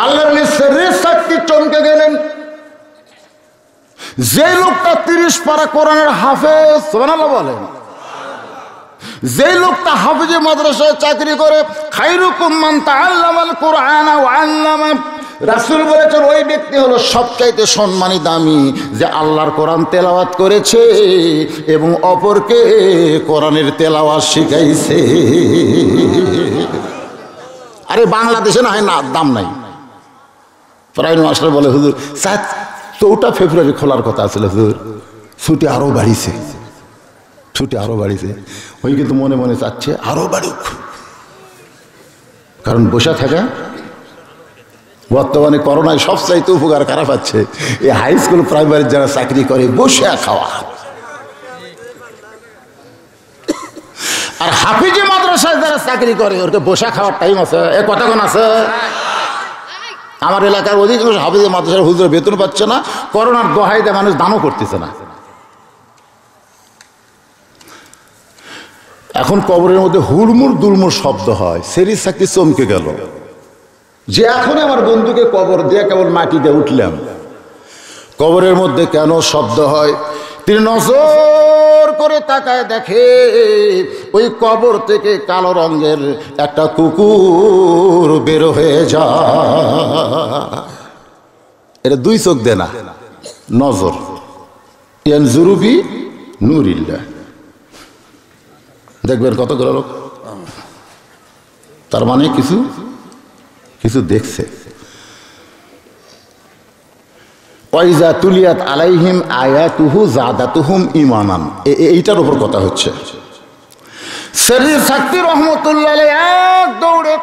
আল্লাহর সেরি চাকরি চমকে গেলেন। যে লোকটা 30 পারা কোরআনের হাফেজ, সুবহানাল্লাহ বলেন, যে লোকটা হাফেজে মাদ্রাসায় চাকরি করে, খায়রুকুম মান তাআল্লামাল কুরআনা ওয়া আল্লামা, রাসূল বলেছেন ওই ব্যক্তি হলো সবচাইতে সম্মানী দামি যে আল্লাহর কোরআন তেলাওয়াত করেছে এবং অপরকে কোরআনের তেলাওয়াত শিখাইছে। আরে বাংলাদেশে না হয় না দাম নাই। প্রায় মাস্টার বলে হুজুর 4 ফেব্রুয়ারি খোলার কথা ছিল হুজুর, ছুটি আরো বাড়িছে, ছুটি আরো বাড়িছে। ওই কিন্তু মনে মনে চাচ্ছে আরো বাড়ুক, কারণ বসে থাকা বর্তমানে করোনায় সবচাইতে উপকার কারা পাচ্ছে? এই হাই স্কুল প্রাইমারি যারা চাকরি করে বসে খাওয়া। আর হাফিজি মাদ্রাসায় যারা চাকরি করে ওর তো বসে খাওয়ার টাইম আছে, এ কতক্ষণ আছে? আমার এলাকার অধিকাংশ হাফিজি মাদ্রাসার হুজুর বেতন পাচ্ছে না, করোনার দোহাই দেয় মানুষ দানও করতেছে না। এখন কবরের মধ্যে হুড়মুড় দুড়মুড় শব্দ হয়, সেরি চাকরি চমকে গেল যে এখন আমার বন্ধুকে কবর দিয়ে কেবল মাটি দিয়ে উঠলাম, কবরের মধ্যে কেন শব্দ হয়? তিনি নজর করে তাকায় দেখে ওই কবর থেকে কালো রঙের একটা কুকুর বের হয়ে যায়। এটা দুই চোখ দেয় না, নজর। ইয়ানজুরু বি নূরিল্লাহ। দেখবেন কতগুলো লোক, তার মানে কিছু কিছু দেখছে। ওয়াইজা তুলিয়াত আলাইহিম আয়াতুহু জাদাতুহুম ঈমানান, এইটার উপর কথা হচ্ছে। শরীর শক্তি রহমতুল্লাহ আলাইহি এক দৌড়ে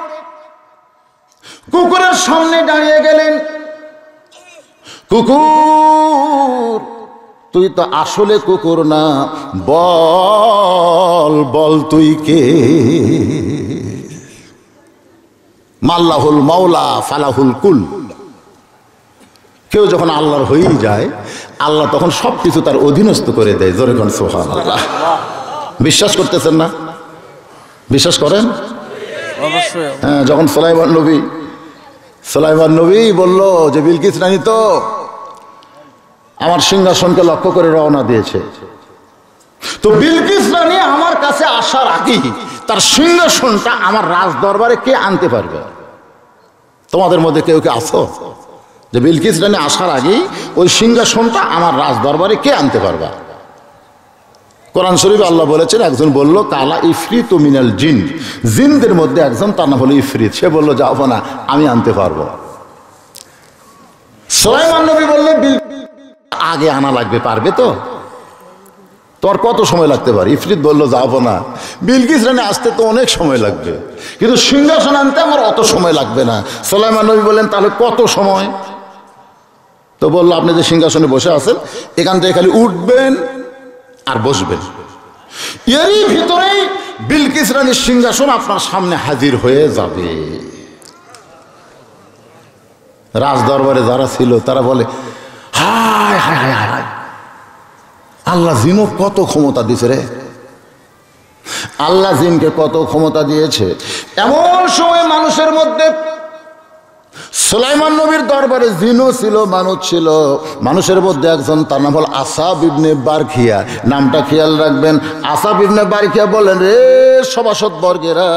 কুকুরের সামনে দাঁড়িয়ে গেলেন। কুকুর, তুই তো আসলে কুকুর না, বল বল তুই কে? মাল্লাহুল মাওলা ফালাহুল কুল। কেউ যখন আল্লাহর হয়েই যায়, আল্লাহ তখন সব কিছু তার অধীনস্থ করে দেয়। জোরে কোন সুবহানাল্লাহ। বিশ্বাস করতেছেন না? বিশ্বাস করেন? হ্যাঁ, যখন সুলাইমান নবী বলল যে বিলকিস রানী তো আমার সিংহাসনকে লক্ষ্য করে রওনা দিয়েছে, তো বিলকিস রানী আমার কাছে আসার আগেই তার সিংহাসনটা আমার রাজ দরবারে কে আনতে পারবে? তোমাদের মধ্যে কেউ কে আছো যে বিলকিস রানী আসার আগেই ওই সিংহাসনটা আমার রাজ দরবারে কে আনতে পারবা? কোরআন শরীফে আল্লাহ বলেছেন, একজন বলল কালা ইফরিত মিনাল জিন, জিনদের মধ্যে একজন, তার নাম হলো ইফরিত। সে বলল যাও না, আমি আনতে পারবো। সুলাইমান নবী বললেন আগে আনা লাগবে, পারবে তো? তোর কত সময় লাগতে পারে? ইফরিত বলল যাবো না, বিলকিস রানী আসতে তো অনেক সময় লাগবে, কিন্তু সিংহাসন আনতে আমার অত সময় লাগবে না। সুলাইমান নবী বললেন তাহলে কত সময়? তো বললো আপনি যে সিংহাসনে বসে আছেন, এখান থেকে খালি উঠবেন আর বসবেন, এরই ভিতরেই বিলকিস রানীর সিংহাসন আপনার সামনে হাজির হয়ে যাবে। রাজ দরবারে যারা ছিল তারা বলে হায় হায় হায় হায়, আল্লাহ জিনও কত ক্ষমতা দিয়েছে রে, আল্লাহ জিনকে কত ক্ষমতা দিয়েছে। এমন সময় মানুষের মধ্যে, সুলাইমান নবীর দরবারে জিনও ছিল, মানুষ ছিল। মানুষের মধ্যে একজন, তার নাম হল আসাব ইবনে বারখিয়া, নামটা খেয়াল রাখবেন। আসাব ইবনে বারখিয়া বলেন, রে সভাসদ বর্গেরা,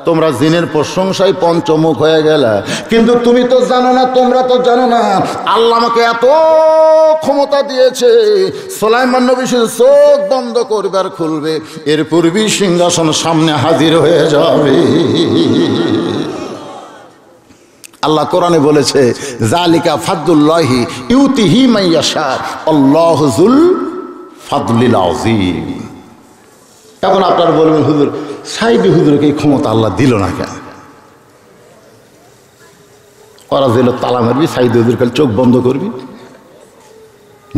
তোমরা জিনের প্রশংসায় পঞ্চমুখ হয়ে গেলা, কিন্তু তুমি তো জানো না, তোমরা তো জানো না আল্লাহ আমাকে এত ক্ষমতা দিয়েছে, সুলাইমান নবী শুধু চোখ বন্ধ করবে আর খুলবে, এর পূর্বেই সিংহাসন সামনে হাজির হয়ে যাবে। আল্লাহ কোরআনে বলেছে জালিকা ফাদলুল্লাহি ইউতিহি মান ইয়াশা আল্লাহু যুল ফাদলিল আযীম। এখন আপনারা বলবেন হুজুর, সাইদি হুজুরকে এই ক্ষমতা আল্লাহ দিল না কেন? ওরা জেলত তালা মারবি, সাইদি হুজুর খালি চোখ বন্ধ করবি,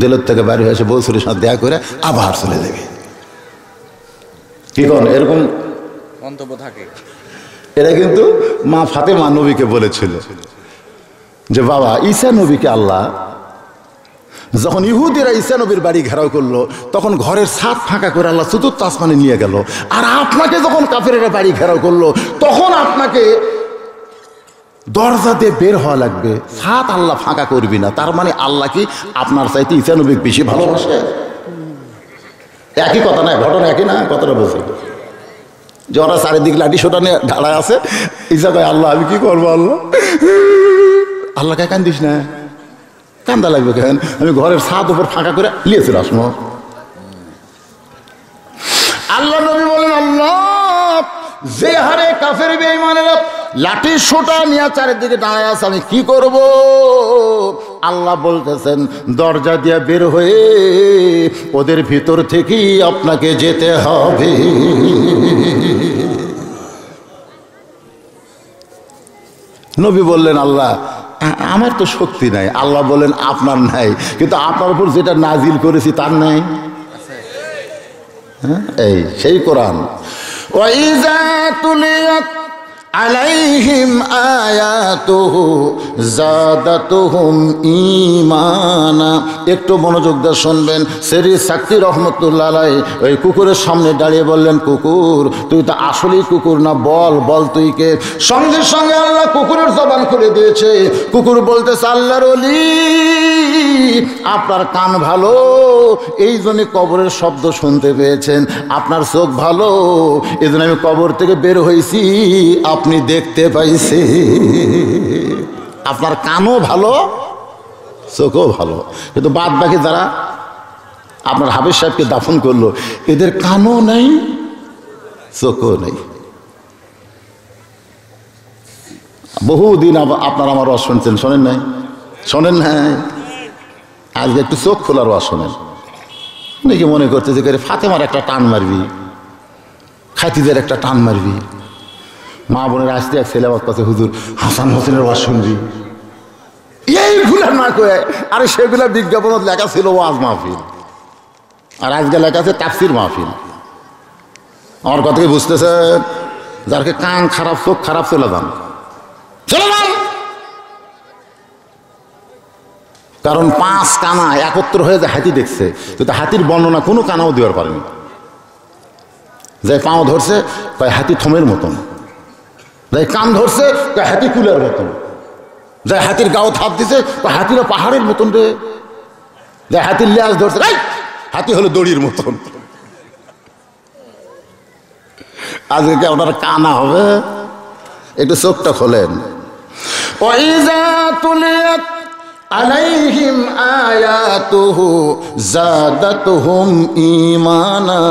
জেলত থেকে বাড়ি হয়ে এসে বৌসুরের সাথে দেখা করে আবার চলে যাবে। কি করেন? এরকম মন্তব্য থাকে। এরা কিন্তু মা ফাতেমা নবীকে বলেছিল যে বাবা, ঈসা নবীকে আল্লাহ যখন ইহুদিরা ঈসা নবীর বাড়ি ঘেরাও করলো, তখন ঘরের ছাদ ফাঁকা করে আল্লাহ চতুর্থ আসমানে নিয়ে গেল, আর আপনাকে যখন কাফেরেরা বাড়ি ঘেরাও করলো, তখন আপনাকে দরজা দিয়ে বের হওয়া লাগবে, ছাদ আল্লাহ ফাঁকা করবি না। তার মানে আল্লাহ কি আপনার চাইতে ঈসা নবী বেশি ভালোবাসে? একই কথা না, ঘটনা একই না, কথাটা বলছে যে ওরা চারিদিকে লাঠি সোটা নিয়ে দাঁড়ায় আছে, ঈসা কয় আল্লাহ আমি কি করবো? আল্লাহ, আল্লাহকে কান্দিস না, কান্দা লাগবে কেন? আমি ঘরের ছাদ উপর ফাঁকা করে নিয়েছিল আসমো। আল্লাহ নবী বলেন, আল্লাহ যে হারে কাফের বেঈমানেরা লাঠি সোটা নিয়ে চারিদিকে দাঁড়ায় আছে, আমি কি করব? আল্লাহ বলতেছেন দরজা দিয়ে বের হয়ে ওদের ভিতর থেকেই আপনাকে যেতে হবে। নবী বললেন আল্লাহ আমার তো শক্তি নাই। আল্লাহ বলেন আপনার নাই, কিন্তু আপনার উপর যেটা নাজিল করেছি তার নাই। এই সেই কোরআন, ওয়াইজা তুলিয়াত আলাইহিম আয়াতুহু জাদাতুহুম ঈমানা। একটু মনোযোগ দিয়ে শুনবেন। সেরি সাক্তি রহমতুল্লাহ আলাইহি ওই কুকুরের সামনে দাঁড়িয়ে বললেন, কুকুর তুই তো আসলেই কুকুর না, বল বল তুই কে। সঙ্গে সঙ্গে আল্লাহ কুকুরের জবান খুলে দিয়েছে। কুকুর বলতেছে, আল্লাহর ওলি আপনার কান ভালো, এই জন্য কবরের শব্দ শুনতে পেয়েছেন। আপনার চোখ ভালো, এই জন্য আমি কবর থেকে বের হয়েছি, আপনি দেখতে পাইছে। আপনার কানও ভালো, চোখও ভালো। কিন্তু বাদ বাকি যারা আপনার হাফেজ সাহেবকে দাফন করলো, এদের কানও নেই, চোখও নেই। বহুদিন আপনার আমার ওয়াজ শুনছেন, শোনেন নাই? শোনেন নাই? আজকে একটু চোখ খোলার ওয়াজ শোনেন। নাকি মনে করতেছে যে ফাতেমার একটা টান মারবি, খাতিদের একটা টান মারবি। মা বোনের আসতে এক ছেলে আমার কাছে, হুজুর হাসান হোসেনের ওয়াজ শুনবি, এইগুলা না কয়ে আরে সেগুলা বিজ্ঞাপনত লেখা ছিল ওয়াজ মাহফিল, আর আজকে লেখা আছে তাফসির মাহফিল। আমার কথা কি বুঝতেছেন? যারকে কান খারাপ, চোখ খারাপ, চলে যান, চলে যান। কারণ 5 কানা একত্র হয়ে যে হাতি দেখছে, কিন্তু হাতির বর্ণনা কোনো কানাও দেওয়ার পারেনি। যে পাও ধরছে তাই হাতি থমের মতন, যাই কান ধরছে তাই হাতি কুলার মতন, যাই হাতির গাও থাপ দিছে তাই হাতিরা পাহাড়ের মতন রে, যাই হাতির লেজ ধরছে হাতি হলো দড়ির মতন। আজকে কি আপনার কানা হবে? একটু চোখটা খোলেন। ওয়াইযা তুলিয়াত আলাইহিম আয়াতুহু জাদাতুহুম ঈমানা।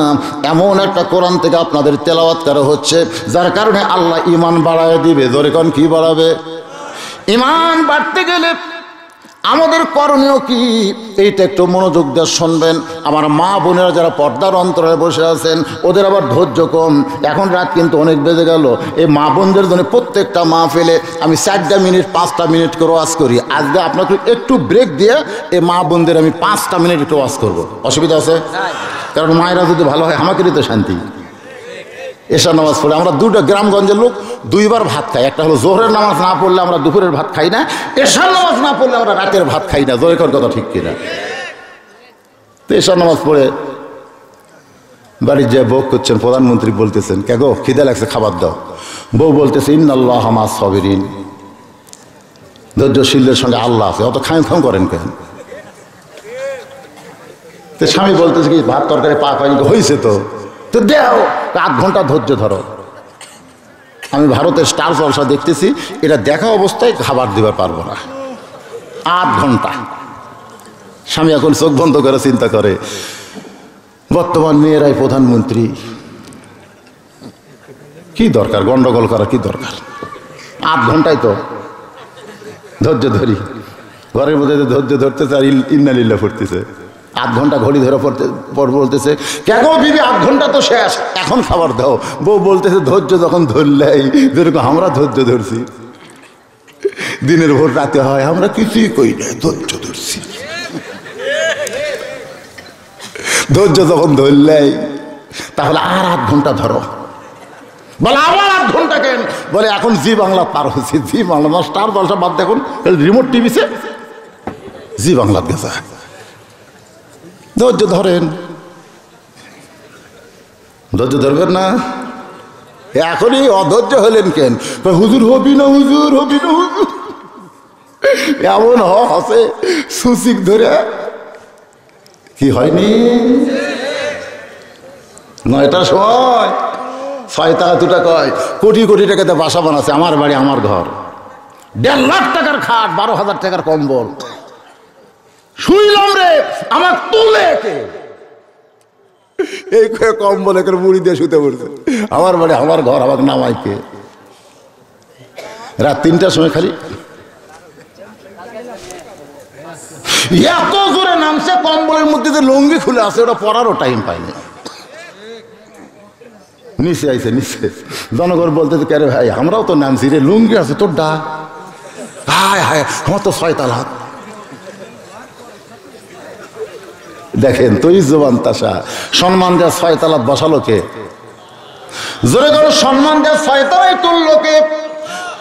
এমন একটা কোরআন থেকে আপনাদের তেলাওয়াত করা হচ্ছে যার কারণে আল্লাহ ঈমান বাড়ায় দিবে। ধরে কোন কি বাড়াবে? ঈমান বাড়তে গেলে আমাদের করণীয় কি, এইটা একটু মনোযোগ দিয়ে শুনবেন। আমার মা বোনেরা যারা পর্দার অন্তরালে বসে আছেন, ওদের আবার ধৈর্য কম। এখন রাত কিন্তু অনেক বেজে গেল। এই মা বোনদের জন্য প্রত্যেকটা মাহফিলে আমি 4টা মিনিট 5টা মিনিট করে ওয়াজ করি। আজকে আপনাকে একটু ব্রেক দিয়ে এই মা বোনদের আমি 5টা মিনিট একটু ওয়াজ করবো। অসুবিধা আছে? কারণ মায়েরা যদি ভালো হয় আমাকেরই তো শান্তি। এশা নামাজ পড়ে আমরা দুটো গ্রামগঞ্জের লোক 2বার ভাত খাই। একটা হলো জোহরের নামাজ না পড়লে আমরা দুপুরের ভাত খাই না, এশার নামাজ না পড়লে আমরা রাতের ভাত খাই না। জোরে কর কথা ঠিক কিনা? তো এশার নামাজ পড়ে বাড়ির যে বউ করছেন, প্রধানমন্ত্রী বলতেছেন, কে গো খিদে লাগছে খাবার দাও। বউ বলতেছে, ইন্নাল্লাহা মা'আস সাবিরিন, ধৈর্যশীলদের সঙ্গে আল্লাহ আছে। অত খাম খাম করেন কেন? তো স্বামী বলতেছে কি ভাত তরকারি পাক হয়নি, হয়েছে তো তো দেও, 8 ঘন্টা ধৈর্য ধরো। আমি ভারতের স্টার জলসা দেখতেছি, এটা দেখা অবস্থায় খাবার দিবার পারবো না, 8 ঘন্টা। স্বামী এখন চোখ বন্ধ করে চিন্তা করে, বর্তমান মেয়েরাই প্রধানমন্ত্রী, কি দরকার গন্ডগোল করা, কি দরকার? 8 ঘন্টায় তো ধৈর্য ধরি। ঘরের মধ্যে ধৈর্য ধরতেছে আর ইন্নালিল্লাহ পড়তেছে। 8 ঘন্টা ঘড়ি ধরে পর বলতেছে, কেন বিবি 8 ঘন্টা তো শেষ, এখন খাবার দাও। বউ বলতেছে, ধৈর্য যখন ধরলেই, যেরকম আমরা ধৈর্য ধরছি, দিনের ভোর রাতে হয়, আমরা কিছুই কই না, ধৈর্য ধরছি। ধৈর্য যখন ধরলেই, তাহলে আর 8 ঘন্টা ধরো। বলে আবার 8 ঘন্টা কেন? বলে এখন জি বাংলা পার হচ্ছে, জি বাংলা স্টার জলসা বাদ দেখুন, রিমোট টিভিতে জি বাংলা গেছে। ধৈর্য ধরেন, ধৈর্য ধরবেন না? এখনই অধৈর্য হলেন কেন? হুজুর হবি না, হুজুর হবি না, হুজুর এমন হসে সুচিক ধরে কি হয়নি? 9টার সময় 6 টাকা 2 টাকা কয়, কোটি কোটি টাকাতে বাসা বানাচ্ছে, আমার বাড়ি আমার ঘর, 1.5 লাখ টাকার খাট, 12,000 টাকার কম্বল, শুইলাম রে আমার তুলে এই কম্বল একের মুড়ি দিয়ে শুতে পড়ছে, আমার বাড়ি আমার ঘর, আমাকে নামাইকে। রাত 3টার সময় খালি এত জোরে নামছে, কম্বলের মধ্যে যে লুঙ্গি খুলে আছে ওটা পরারও টাইম পায়নি। নিচে আইছে, নিচে জনগণ বলতেছে, কে রে ভাই আমরাও তো নামছি রে, লুঙ্গি আছে তোর ডা, হায় হায় আমার তো 6 তালা। দেখেন তুই জবান তাসা, সম্মান দেওয়া 6 তালা বসালো কে? জোরে করে সম্মান দেওয়া 6 তালাই তুললো কে?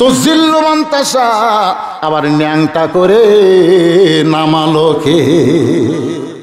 তো জিল্লুমান তাসা, আবার ন্যাংটা করে নামালো কে?